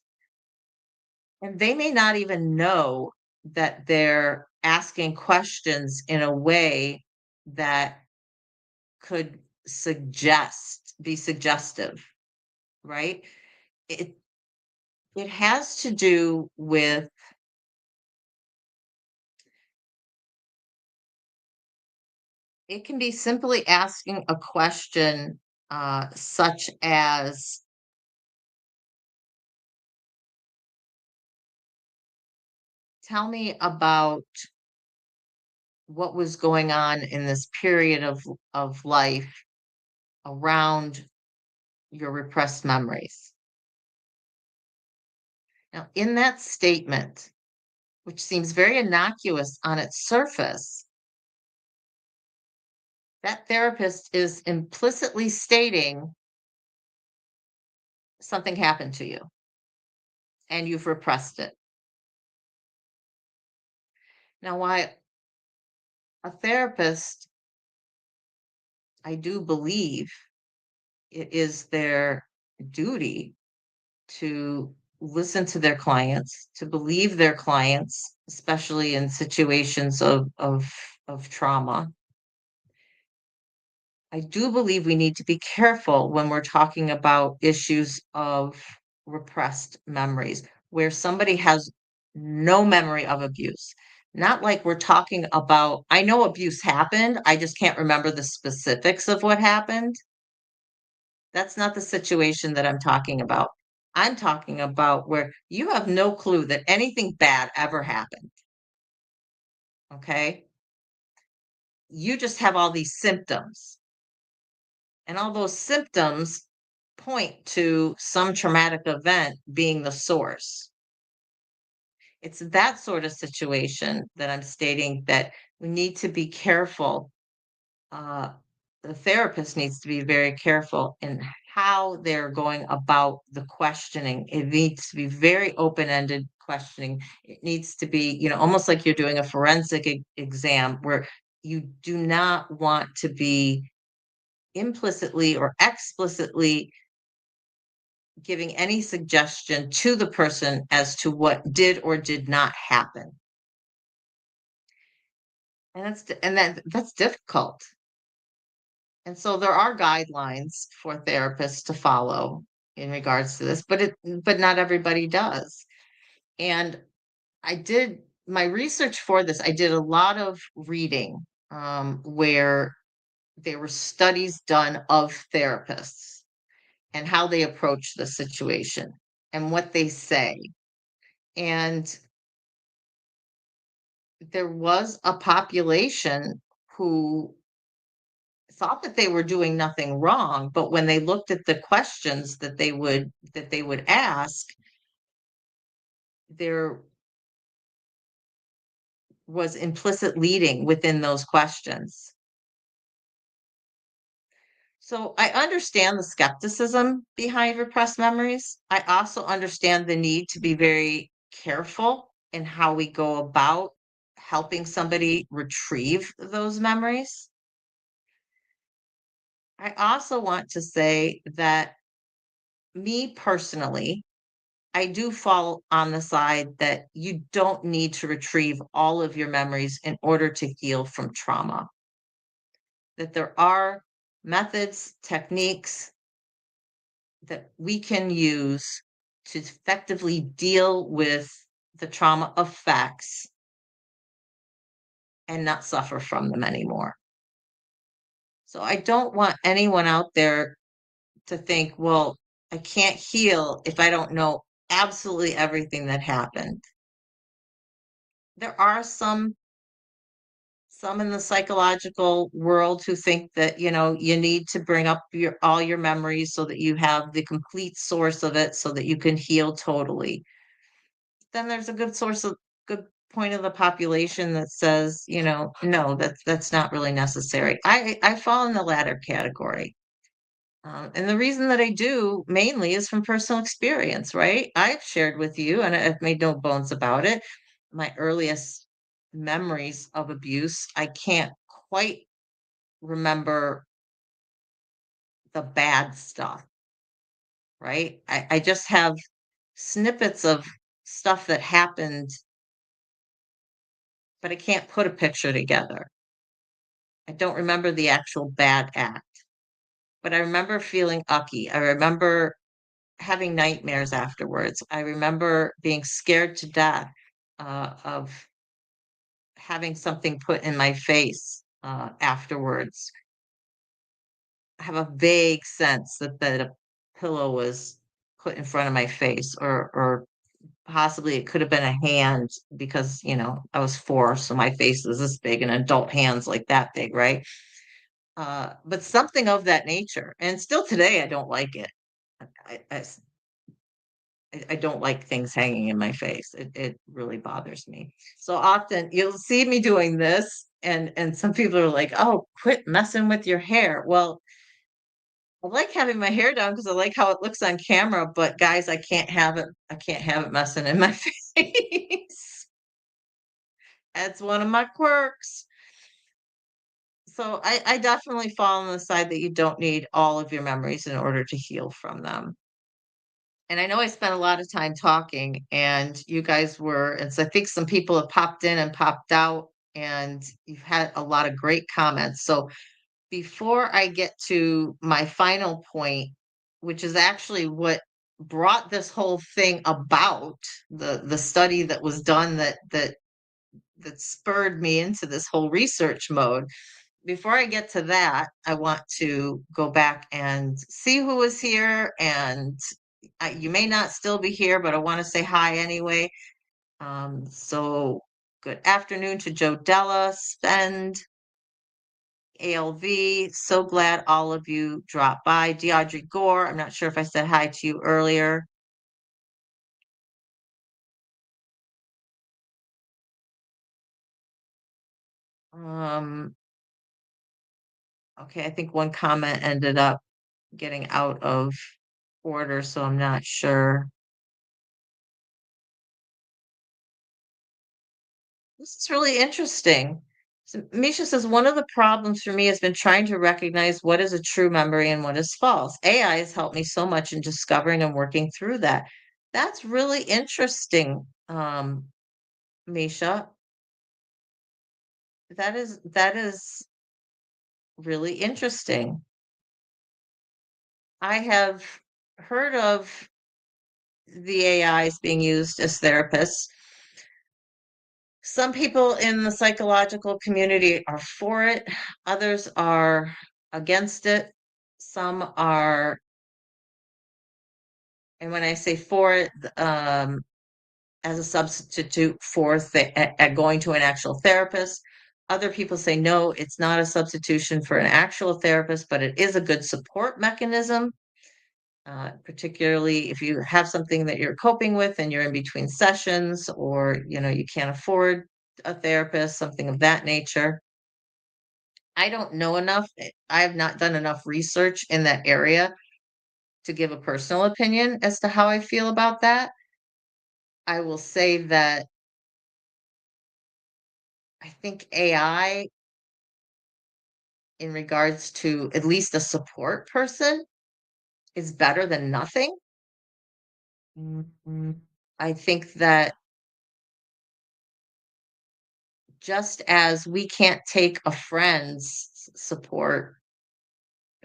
And they may not even know that they're asking questions in a way that could be suggestive, right? It it has to do with, it can be simply asking a question, such as, tell me about what was going on in this period of life around your repressed memories. Now, in that statement, which seems very innocuous on its surface, that therapist is implicitly stating something happened to you and you've repressed it. Now, why a therapist, I do believe it is their duty to listen to their clients, to believe their clients, especially in situations of trauma. I do believe we need to be careful when we're talking about issues of repressed memories, where somebody has no memory of abuse. Not like we're talking about, I know abuse happened, I just can't remember the specifics of what happened. That's not the situation that I'm talking about. I'm talking about where you have no clue that anything bad ever happened. Okay. You just have all these symptoms, and all those symptoms point to some traumatic event being the source. It's that sort of situation that I'm stating that we need to be careful. Uh, the therapist needs to be very careful in how they're going about the questioning. It needs to be very open-ended questioning. It needs to be, almost like you're doing a forensic exam where you do not want to be implicitly or explicitly giving any suggestion to the person as to what did or did not happen. And that's difficult. And so there are guidelines for therapists to follow in regards to this, but not everybody does. And I did my research for this. I did a lot of reading, where there were studies done of therapists and how they approach the situation and what they say. And there was a population who thought that they were doing nothing wrong, but when they looked at the questions that they would ask, there was implicit leading within those questions. So I understand the skepticism behind repressed memories. I also understand the need to be very careful in how we go about helping somebody retrieve those memories. I also want to say that, me personally, I do fall on the side that you don't need to retrieve all of your memories in order to heal from trauma. That there are methods, techniques that we can use to effectively deal with the trauma effects and not suffer from them anymore. So I don't want anyone out there to think, well, I can't heal if I don't know absolutely everything that happened. There are some in the psychological world who think that, you need to bring up all your memories so that you have the complete source of it so that you can heal totally. Then there's a good point of the population that says, no, that's not really necessary. I fall in the latter category. And the reason that I do mainly is from personal experience, right? I've shared with you, and I've made no bones about it, my earliest memories of abuse. I can't quite remember the bad stuff, right? I just have snippets of stuff that happened, but I can't put a picture together. I don't remember the actual bad act, but I remember feeling ucky. I remember having nightmares afterwards. I remember being scared to death of having something put in my face afterwards. I have a vague sense that a pillow was put in front of my face, or possibly it could have been a hand because I was 4, so my face is this big, and adult hands like that big, right? But something of that nature, and still today I don't like it. I, I don't like things hanging in my face. It really bothers me. So often you'll see me doing this, and some people are like, "Oh, quit messing with your hair." Well, I like having my hair down because I like how it looks on camera, but guys, I can't have it messing in my face. That's one of my quirks. So I definitely fall on the side that you don't need all of your memories in order to heal from them. And I know I spent a lot of time talking, and you guys were, and so I think some people have popped in and popped out, and you've had a lot of great comments. So before I get to my final point, which is actually what brought this whole thing about, the study that was done that spurred me into this whole research mode. Before I get to that, I want to go back and see who is here, and you may not still be here, but I want to say hi anyway. So good afternoon to Joe Della, Spend, ALV. So glad all of you dropped by. DeAudrey Gore, I'm not sure if I said hi to you earlier. Um, okay, I think one comment ended up getting out of order, so I'm not sure. This is really interesting. So Misha says, one of the problems for me has been trying to recognize what is a true memory and what is false. AI has helped me so much in discovering and working through that. That's really interesting, Misha. That is really interesting. I have heard of the AIs being used as therapists. Some people in the psychological community are for it, others are against it. Some are, and when I say for it, as a substitute for going to an actual therapist. Other people say no, it's not a substitution for an actual therapist, but it is a good support mechanism, particularly if you have something that you're coping with and you're in between sessions, or you can't afford a therapist, something of that nature. I don't know enough. I have not done enough research in that area to give a personal opinion as to how I feel about that. I will say that I think AI, in regards to at least a support person, is better than nothing. I think that just as we can't take a friend's support,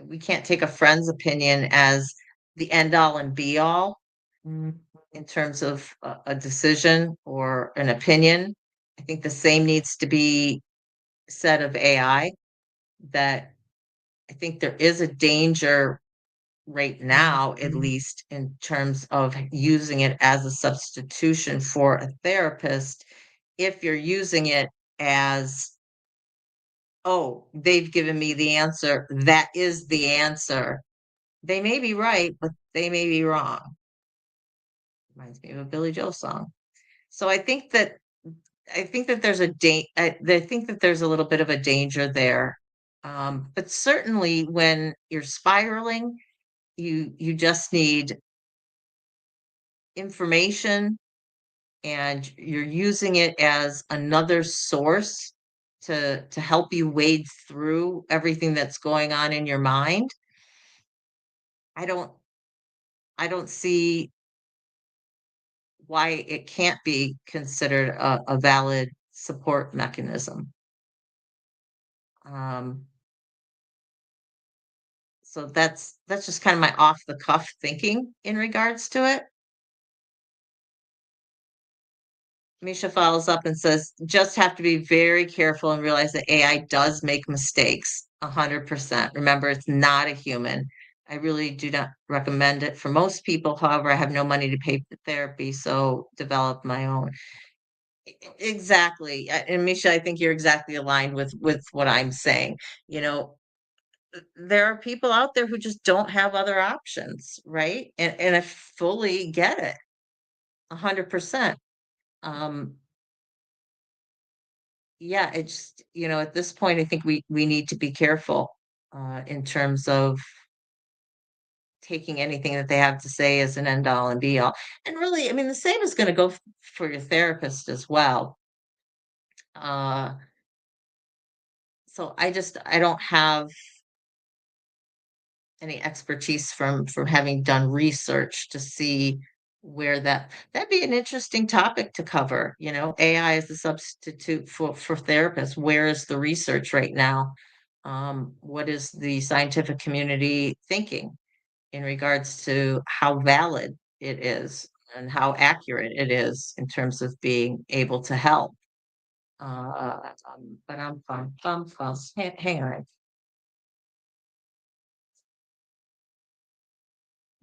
we can't take a friend's opinion as the end all and be all in terms of a decision or an opinion. I think the same needs to be said of AI, that I think there is a danger right now, at least in terms of using it as a substitution for a therapist, if you're using it as, oh, they've given me the answer, that is the answer. They may be right, but they may be wrong. Reminds me of a Billy Joel song. So I think that there's I think that there's a little bit of a danger there. But certainly when you're spiraling you just need information, and you're using it as another source to help you wade through everything that's going on in your mind. I don't I don't see why it can't be considered a valid support mechanism. Um, so that's just kind of my off the cuff thinking in regards to it. Misha follows up and says, just have to be very careful and realize that AI does make mistakes 100%. Remember, it's not a human. I really do not recommend it for most people. However, I have no money to pay for therapy, so develop my own. Exactly. And Misha, I think you're exactly aligned with what I'm saying. You know, there are people out there who just don't have other options, right? And I fully get it 100%. Um, yeah, it's, at this point, I think we need to be careful in terms of taking anything that they have to say as an end all and be all. And really, I mean, the same is going to go for your therapist as well. Uh, so I don't have any expertise from having done research to see where that'd be an interesting topic to cover. AI is a substitute for therapists. Where is the research right now? What is the scientific community thinking in regards to how valid it is and how accurate it is in terms of being able to help? But hang on,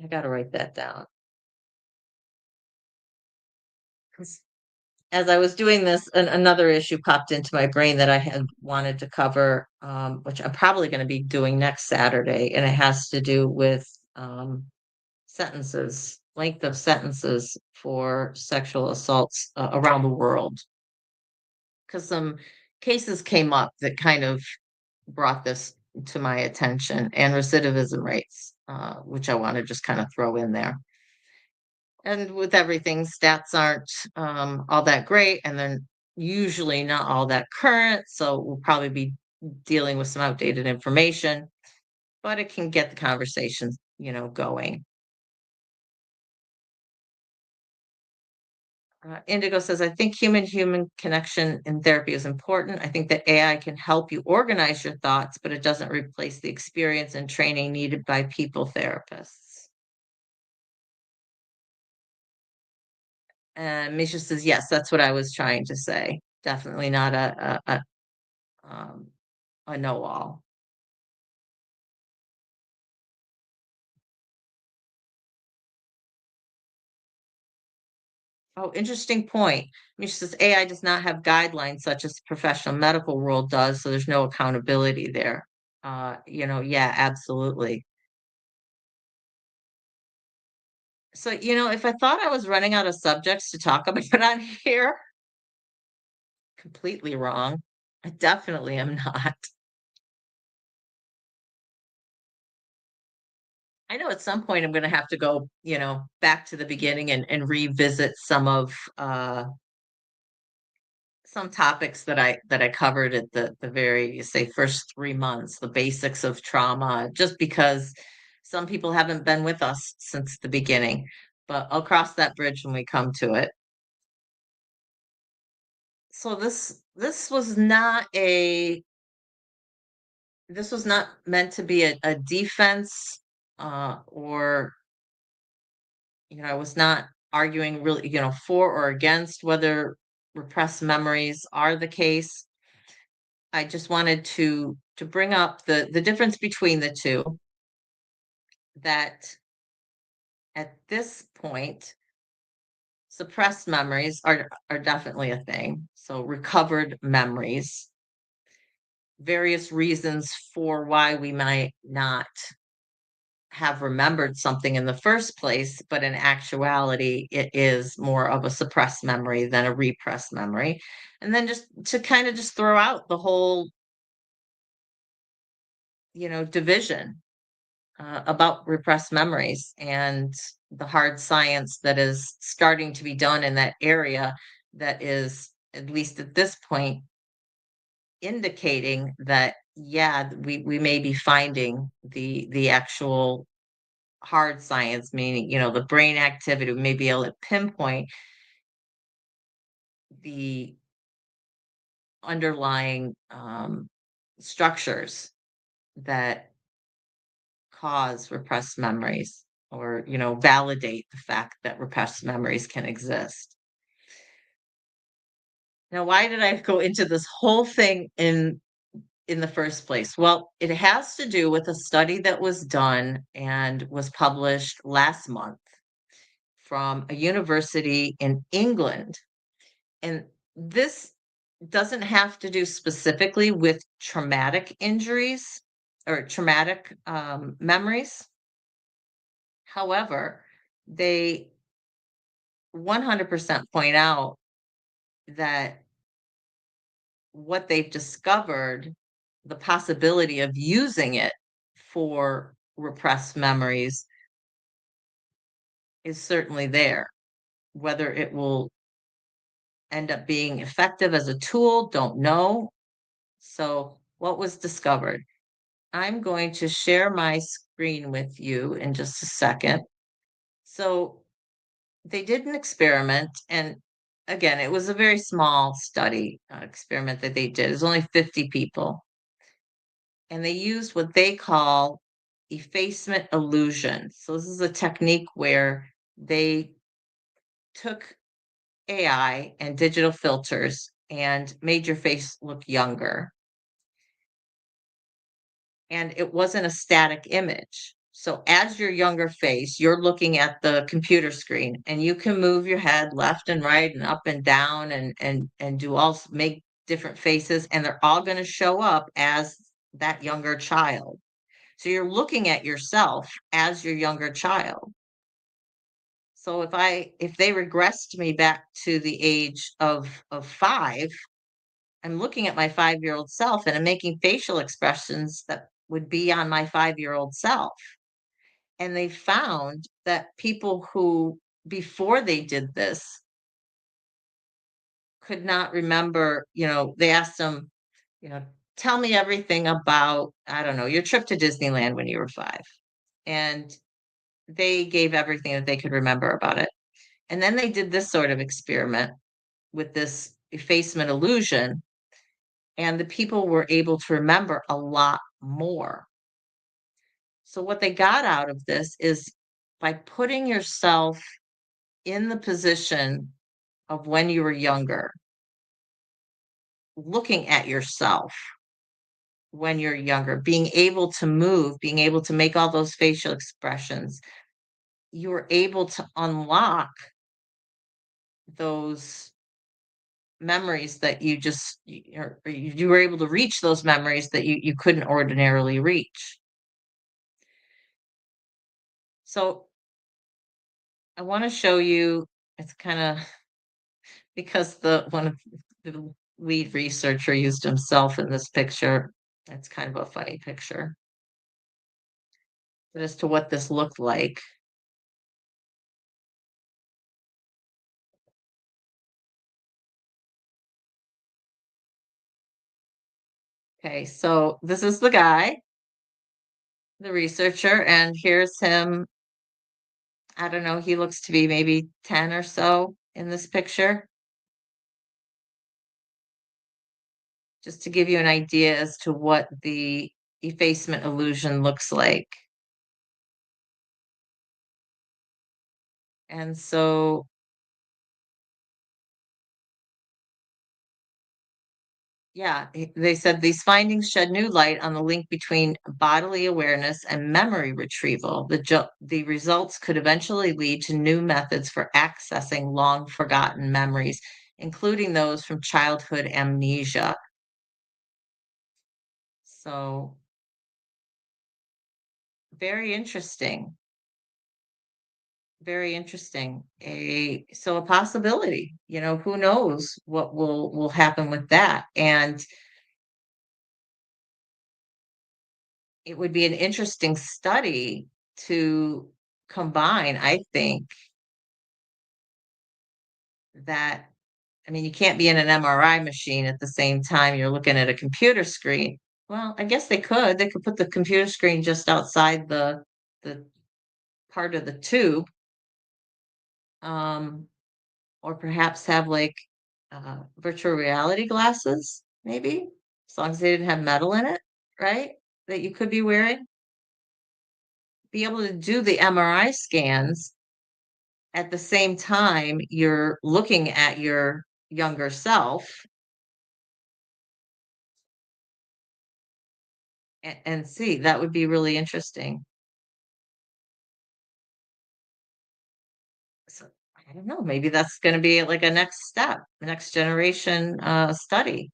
I got to write that down. 'Cause as I was doing this, another issue popped into my brain that I had wanted to cover, which I'm probably going to be doing next Saturday, and it has to do with sentences, length of sentences for sexual assaults around the world. Because some cases came up that kind of brought this to my attention, and recidivism rates, which I want to just kind of throw in there. And with everything, stats aren't all that great, and then usually not all that current. So we'll probably be dealing with some outdated information, but it can get the conversation, going. Indigo says, I think human connection in therapy is important. I think that AI can help you organize your thoughts, but it doesn't replace the experience and training needed by people therapists. And Misha says, yes, that's what I was trying to say. Definitely not um, a know-all. Oh, interesting point. Misha says AI does not have guidelines such as the professional medical world does, so there's no accountability there. Yeah, absolutely. So, if I thought I was running out of subjects to talk about on here, completely wrong. I definitely am not. I know at some point I'm going to have to go, back to the beginning and revisit some topics that I covered at the very, you say, first 3 months, the basics of trauma, just because some people haven't been with us since the beginning. But I'll cross that bridge when we come to it. So this was not meant to be a defense, or I was not arguing really, for or against whether repressed memories are the case. I just wanted to bring up the difference between the two, that at this point, suppressed memories are definitely a thing. So recovered memories, various reasons for why we might not have remembered something in the first place, but in actuality, it is more of a suppressed memory than a repressed memory. And then just to kind of just throw out the whole, division. about repressed memories and the hard science that is starting to be done in that area that is, at least at this point, indicating that, yeah, we may be finding the actual hard science, meaning, the brain activity. We may be able to pinpoint the underlying structures that cause repressed memories, or validate the fact that repressed memories can exist. Now, why did I go into this whole thing in the first place? Well, it has to do with a study that was done and was published last month from a university in England. And this doesn't have to do specifically with traumatic injuries or traumatic memories. However, they 100% point out that what they've discovered, the possibility of using it for repressed memories, is certainly there. Whether it will end up being effective as a tool, don't know. So, what was discovered? I'm going to share my screen with you in just a second. So, they did an experiment, and again, it was a very small study experiment that they did. It was only 50 people, and they used what they call effacement illusion. So, this is a technique where they took AI and digital filters and made your face look younger. And it wasn't a static image. So as your younger face, you're looking at the computer screen, and you can move your head left and right and up and down, and do all make different faces, and they're all going to show up as that younger child. So you're looking at yourself as your younger child. So if they regressed me back to the age of 5, I'm looking at my 5-year-old self, and I'm making facial expressions that would be on my 5-year-old self. And they found that people who, before they did this, could not remember, they asked them, you know, tell me everything about, I don't know, your trip to Disneyland when you were 5. And they gave everything that they could remember about it. And then they did this sort of experiment with this effacement illusion, and the people were able to remember a lot more. So, what they got out of this is, by putting yourself in the position of when you were younger, looking at yourself when you're younger, being able to move, being able to make all those facial expressions, you were able to unlock those memories that you were able to reach those memories that you couldn't ordinarily reach. So I want to show you, it's kind of, because the one of the lead researcher used himself in this picture. It's kind of a funny picture. But as to what this looked like. Okay, so this is the guy, the researcher, and here's him. I don't know, he looks to be maybe 10 or so in this picture. Just to give you an idea as to what the effacement illusion looks like. And so, yeah, they said these findings shed new light on the link between bodily awareness and memory retrieval. The results could eventually lead to new methods for accessing long forgotten memories, including those from childhood amnesia. So, very interesting. Very interesting. A possibility, who knows what will happen with that. And it would be an interesting study to combine, I think, that I mean, you can't be in an MRI machine at the same time you're looking at a computer screen. Well, I guess they could. They could put the computer screen just outside the part of the tube, um, or perhaps have like virtual reality glasses, maybe, as long as they didn't have metal in it, right? That you could be wearing. Be able to do the MRI scans at the same time you're looking at your younger self and see. That would be really interesting. So I don't know, maybe that's going to be like a next step, next generation study.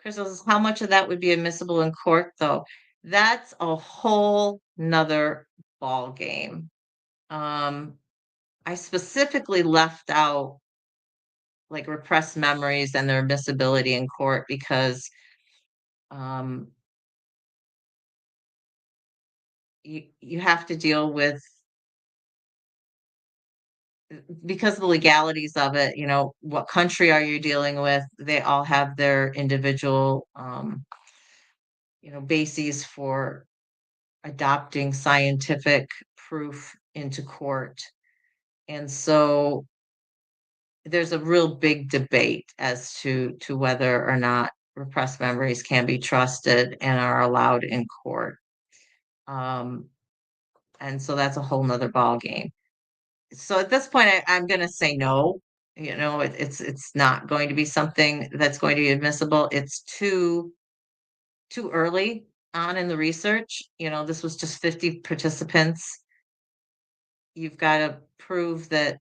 Crystals, how much of that would be admissible in court, though? That's a whole nother ball game. Um, I specifically left out like repressed memories and their admissibility in court because um, you have to deal with because of the legalities of it. You know, what country are you dealing with? They all have their individual, bases for adopting scientific proof into court. And so there's a real big debate as to whether or not repressed memories can be trusted and are allowed in court. Um, and so that's a whole nother ball game. So at this point, I'm going to say no. It's not going to be something that's going to be admissible. It's too early on in the research. This was just 50 participants. You've got to prove that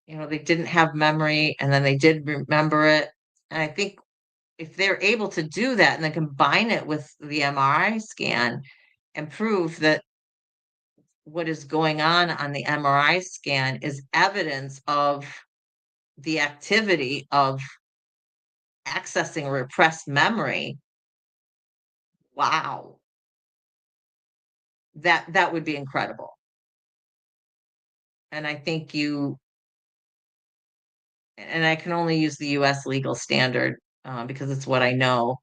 they didn't have memory and then they did remember it. And I think if they're able to do that and then combine it with the MRI scan and prove that what is going on the MRI scan is evidence of the activity of accessing repressed memory, wow, that would be incredible. And I think and I can only use the US legal standard because it's what I know.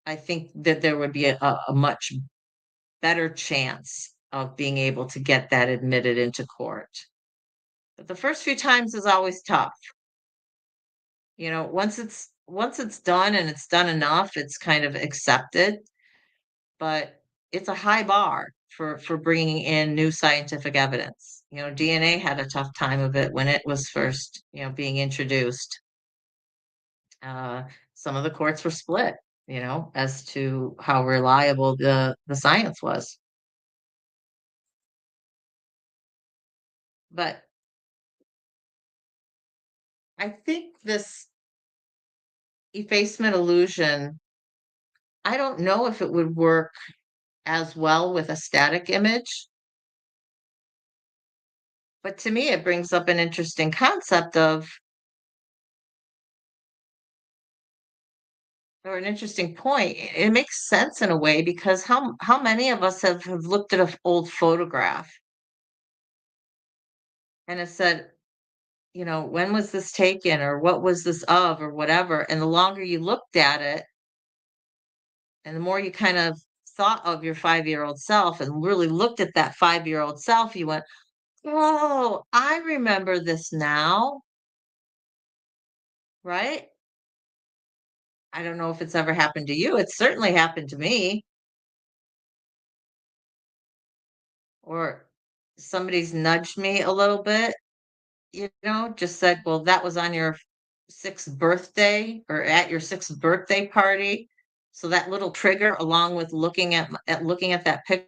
I think that there would be a much better chance of being able to get that admitted into court. But the first few times is always tough. Once it's done and it's done enough, it's kind of accepted, but it's a high bar for bringing in new scientific evidence. DNA had a tough time of it when it was first, being introduced. Uh, some of the courts were split, as to how reliable the science was. But I think this effacement illusion, I don't know if it would work as well with a static image, but to me, it brings up an interesting concept of, or an interesting point. It makes sense in a way because how many of us have looked at an old photograph and have said, when was this taken or what was this of or whatever? And the longer you looked at it, and the more you kind of thought of your 5-year-old self and really looked at that 5-year-old self, you went, "Oh, I remember this now," right? I don't know if it's ever happened to you. It's certainly happened to me. Or somebody's nudged me a little bit, just said, "Well, that was on your 6th birthday or at your 6th birthday party." So that little trigger along with looking at that picture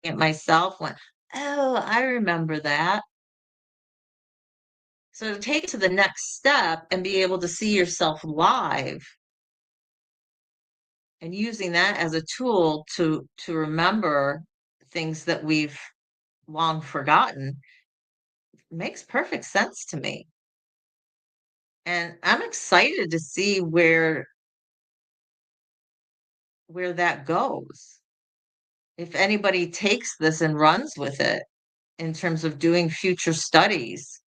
at myself went, "Oh, I remember that." So to take it to the next step and be able to see yourself live and using that as a tool to remember things that we've long forgotten makes perfect sense to me. And I'm excited to see where where that goes. If anybody takes this and runs with it in terms of doing future studies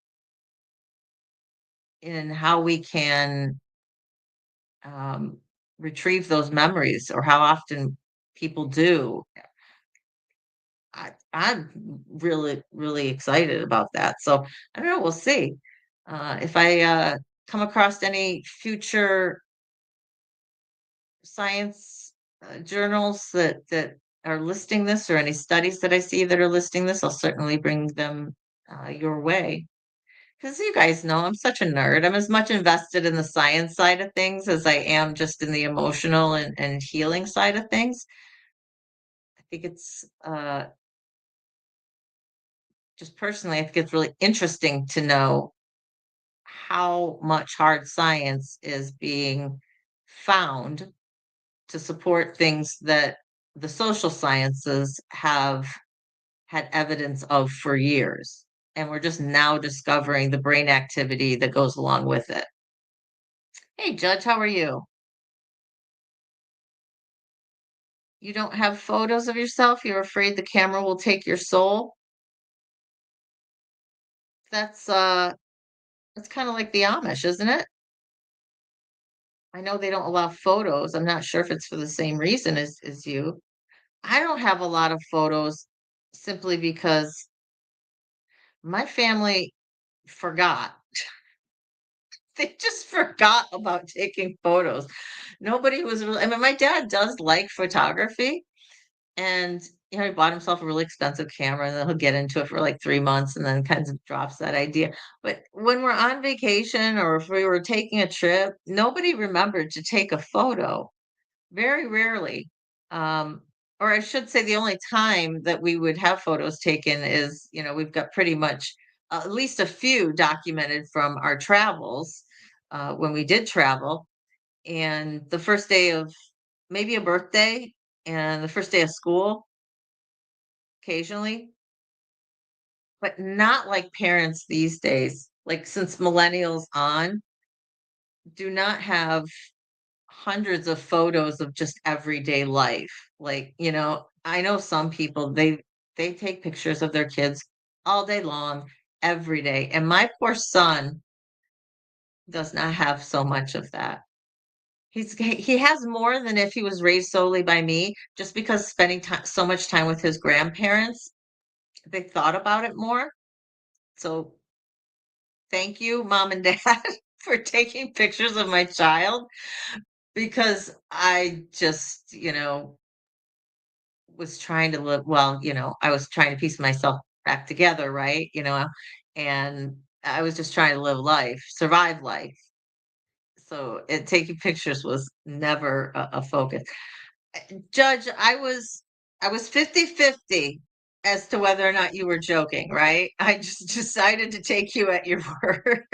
in how we can um, retrieve those memories or how often people do. I'm really, really excited about that. So I don't know. We'll see if I come across any future science journals that are listing this, or any studies that I see that are listing this. I'll certainly bring them your way. Because you guys know I'm such a nerd. I'm as much invested in the science side of things as I am just in the emotional and healing side of things. I think it's just personally, I think it's really interesting to know how much hard science is being found to support things that the social sciences have had evidence of for years. And we're just now discovering the brain activity that goes along with it. Hey, Judge, how are you? You don't have photos of yourself? You're afraid the camera will take your soul? That's that's kind of like the Amish, isn't it? I know they don't allow photos. I'm not sure if it's for the same reason as you. I don't have a lot of photos simply because my family forgot. They just forgot about taking photos. Nobody was really, I mean, my dad does like photography, and he bought himself a really expensive camera, and then he'll get into it for like 3 months and then kind of drops that idea. But when we're on vacation or if we were taking a trip, nobody remembered to take a photo. Very rarely. Um, or I should say the only time that we would have photos taken is, we've got pretty much at least a few documented from our travels when we did travel. And the first day of maybe a birthday and the first day of school occasionally, but not like parents these days. Like since millennials on, do not have hundreds of photos of just everyday life. Like, I know some people they take pictures of their kids all day long, every day. And my poor son does not have so much of that. He has more than if he was raised solely by me, just because spending time so much time with his grandparents, they thought about it more. So thank you, mom and dad, for taking pictures of my child, because I just, was trying to live well, I was trying to piece myself back together, right? And I was just trying to live life, survive life. So taking pictures was never a focus. Judge, I was 50-50 as to whether or not you were joking, right? I just decided to take you at your word.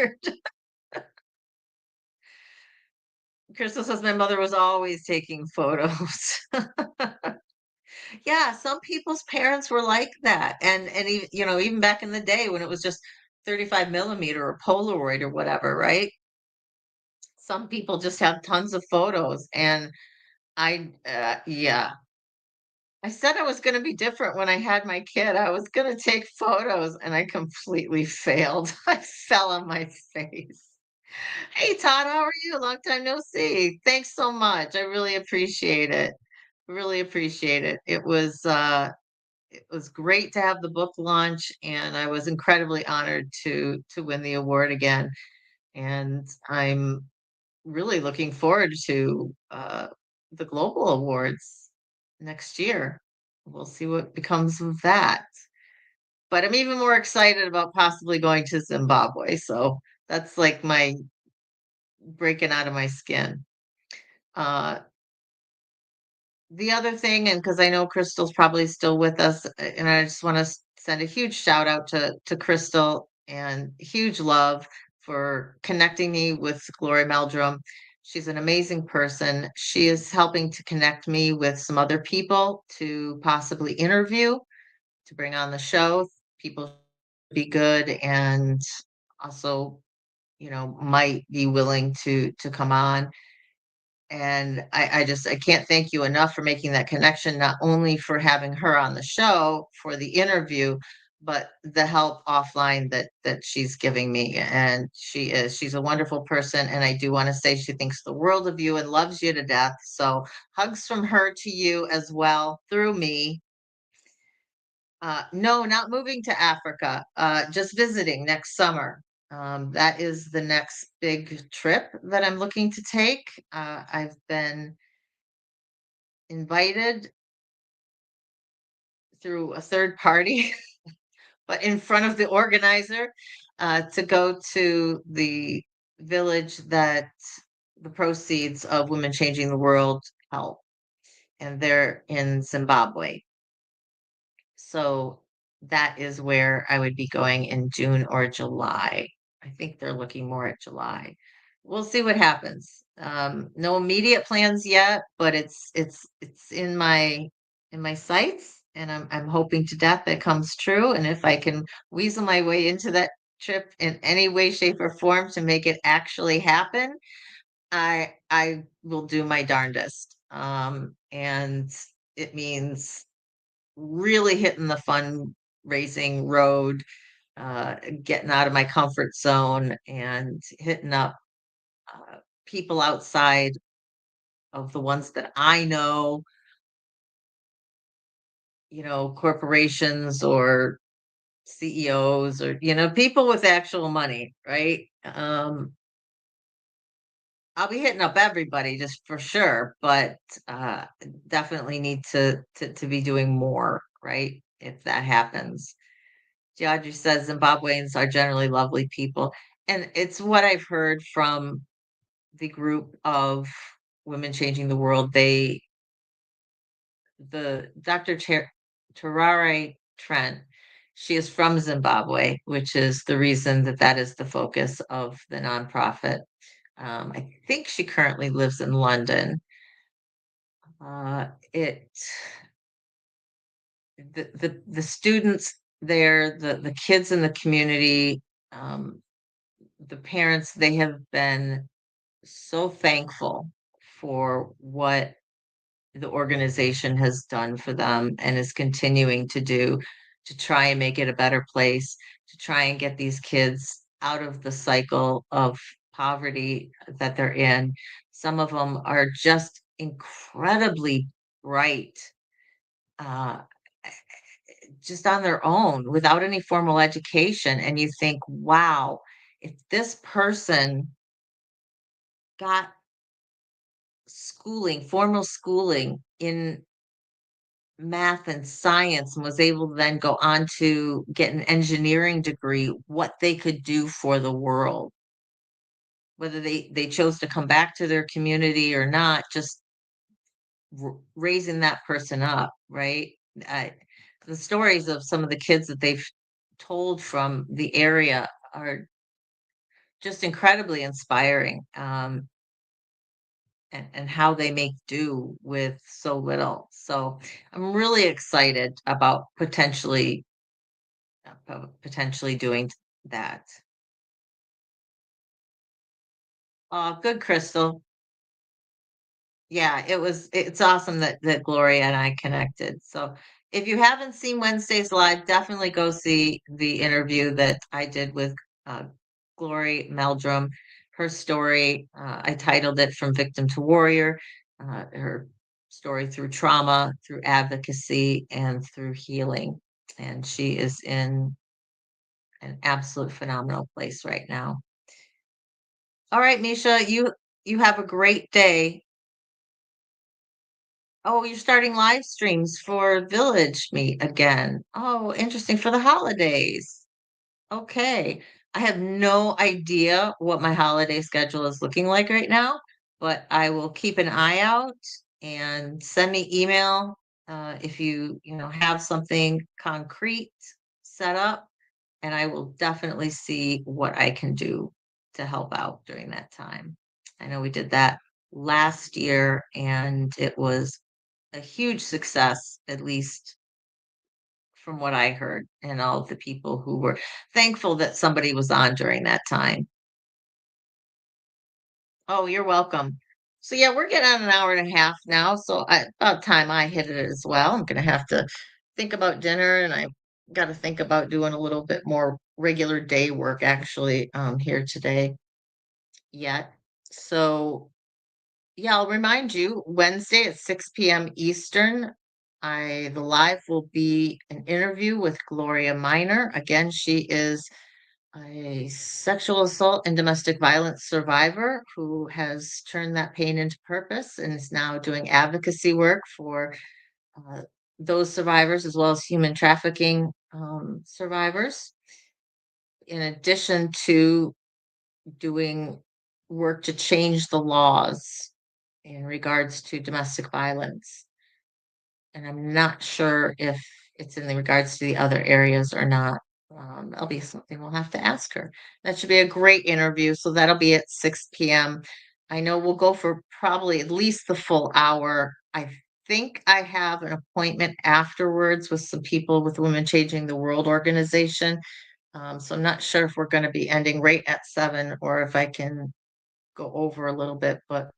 Crystal says my mother was always taking photos. Yeah, some people's parents were like that. And even, even back in the day when it was just 35 millimeter or Polaroid or whatever, right? Some people just have tons of photos. And yeah, I said I was going to be different when I had my kid. I was going to take photos and I completely failed. I fell on my face. Hey, Todd, how are you? Long time no see. Thanks so much. I really appreciate it. Really appreciate it. It was great to have the book launch, and I was incredibly honored to win the award again. And I'm really looking forward to the global awards next year. We'll see what becomes of that. But I'm even more excited about possibly going to Zimbabwe. So that's like my breaking out of my skin. Uh, the other thing, and because I know Crystal's probably still with us, and I just want to send a huge shout out to Crystal and huge love for connecting me with Gloria Meldrum. She's an amazing person. She is helping to connect me with some other people to possibly interview, to bring on the show. People be good and also, might be willing to come on. and I can't thank you enough for making that connection, not only for having her on the show for the interview, but the help offline that she's giving me. And she's a wonderful person, and I do want to say she thinks the world of you and loves you to death. So hugs from her to you as well through me. No, not moving to Africa, just visiting next summer. That is the next big trip that I'm looking to take. I've been invited through a third party, but in front of the organizer, to go to the village that the proceeds of Women Changing the World help. And they're in Zimbabwe. So that is where I would be going in June or July. I think they're looking more at July. We'll see what happens. No immediate plans yet, but it's in my sights, and I'm hoping to death that comes true. And if I can weasel my way into that trip in any way, shape, or form to make it actually happen, I will do my darndest. And it means really hitting the fundraising road, getting out of my comfort zone and hitting up people outside of the ones that I know, corporations or CEOs or, people with actual money, right? I'll be hitting up everybody just for sure, but uh, definitely need to be doing more, right? If that happens. Georgie says Zimbabweans are generally lovely people. And it's what I've heard from the group of Women Changing the World. The Dr. Terare Trent, she is from Zimbabwe, which is the reason that is the focus of the nonprofit. I think she currently lives in London. It the students there, the kids in the community, um, the parents, they have been so thankful for what the organization has done for them and is continuing to do to try and make it a better place, to try and get these kids out of the cycle of poverty that they're in. Some of them are just incredibly bright, uh, just on their own without any formal education. And you think, wow, if this person got formal schooling in math and science and was able to then go on to get an engineering degree, what they could do for the world, whether they chose to come back to their community or not, just raising that person up, right? I, the stories of some of the kids that they've told from the area are just incredibly inspiring. And how they make do with so little. So I'm really excited about potentially doing that. Good, Crystal. Yeah, it's awesome that Gloria and I connected. So if you haven't seen Wednesday's live, definitely go see the interview that I did with uh, Glory Meldrum. Her story, I titled it From Victim to Warrior, her story through trauma, through advocacy, and through healing. And she is in an absolute phenomenal place right now. All right, Misha, you have a great day. Oh, you're starting live streams for Village Meet again. Oh, interesting, for the holidays. Okay. I have no idea what my holiday schedule is looking like right now, but I will keep an eye out and send me email if you have something concrete set up, and I will definitely see what I can do to help out during that time. I know we did that last year, and it was a huge success, at least from what I heard, and all of the people who were thankful that somebody was on during that time. Oh, you're welcome. So yeah, we're getting on an hour and a half now. So about time I hit it as well. I'm gonna have to think about dinner, and I got to think about doing a little bit more regular day work actually here today yet. So yeah, I'll remind you Wednesday at 6 p.m. Eastern. The live will be an interview with Gloria Miner. Again, she is a sexual assault and domestic violence survivor who has turned that pain into purpose and is now doing advocacy work for uh, those survivors as well as human trafficking survivors, in addition to doing work to change the laws in regards to domestic violence. And I'm not sure if it's in the regards to the other areas or not. That'll be something we'll have to ask her. That should be a great interview. So that'll be at 6 p.m. I know we'll go for probably at least the full hour. I think I have an appointment afterwards with some people with Women Changing the World organization. So I'm not sure if we're going to be ending right at 7 or if I can go over a little bit, but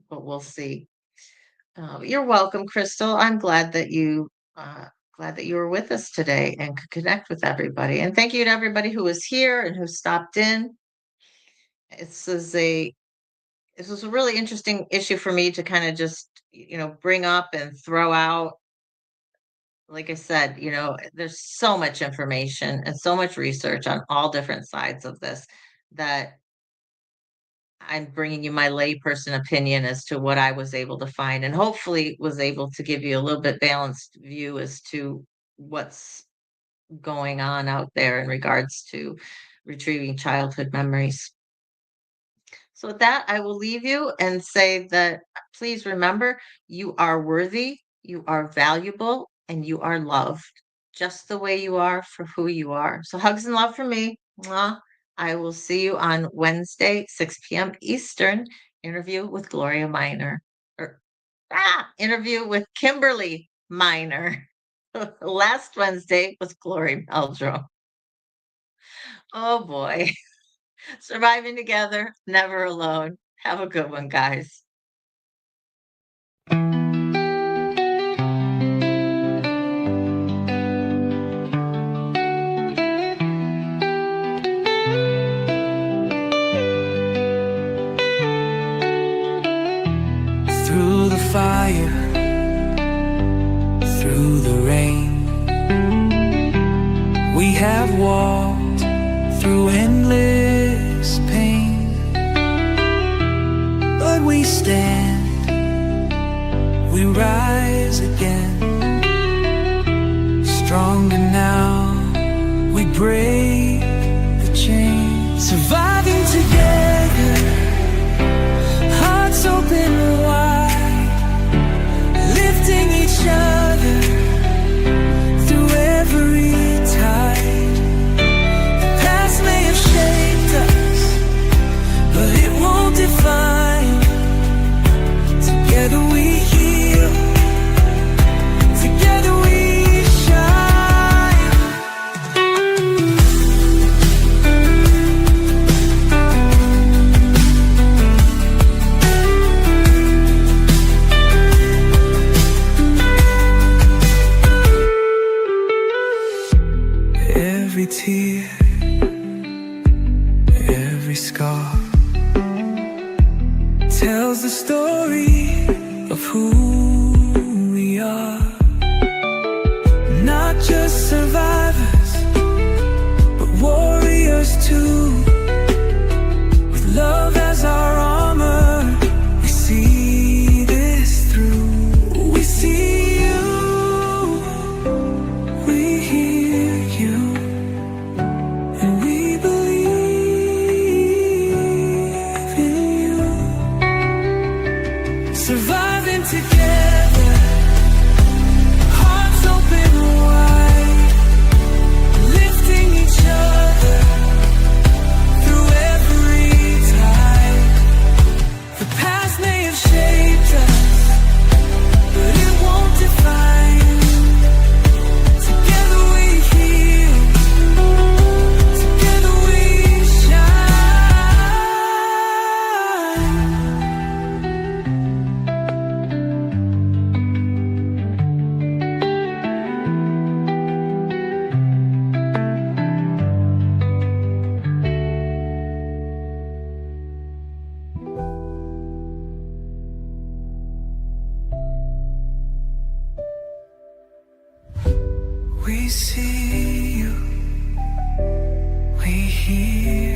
we'll see. You're welcome, Crystal. I'm glad that you were with us today and could connect with everybody. And thank you to everybody who was here and who stopped in. This is a this was a really interesting issue for me to kind of just, bring up and throw out. Like I said, there's so much information and so much research on all different sides of this that I'm bringing you my layperson opinion as to what I was able to find, and hopefully was able to give you a little bit balanced view as to what's going on out there in regards to retrieving childhood memories. So with that, I will leave you and say that please remember you are worthy, you are valuable, and you are loved just the way you are for who you are. So hugs and love from me. Mwah. I will see you on Wednesday, 6 p.m. Eastern, interview with Gloria Miner. Interview with Kimberly Miner. Last Wednesday was Glory Meldrum. Oh boy. Surviving together, never alone. Have a good one, guys. Through the fire, through the rain, we have walked through endless pain, but we stand, we rise again, stronger now, we break the chain, surviving together, hearts open wide, lifting each other through every tide. The past may have shaped us, but it won't define. Together we heal, together we shine. Every tear, every scar tells the story of who we are. Not just survivors, but warriors too. With love as our armor, we see this through. We see you, we hear you, and we believe in you. Surviving together, hearts open wide, We see you, we hear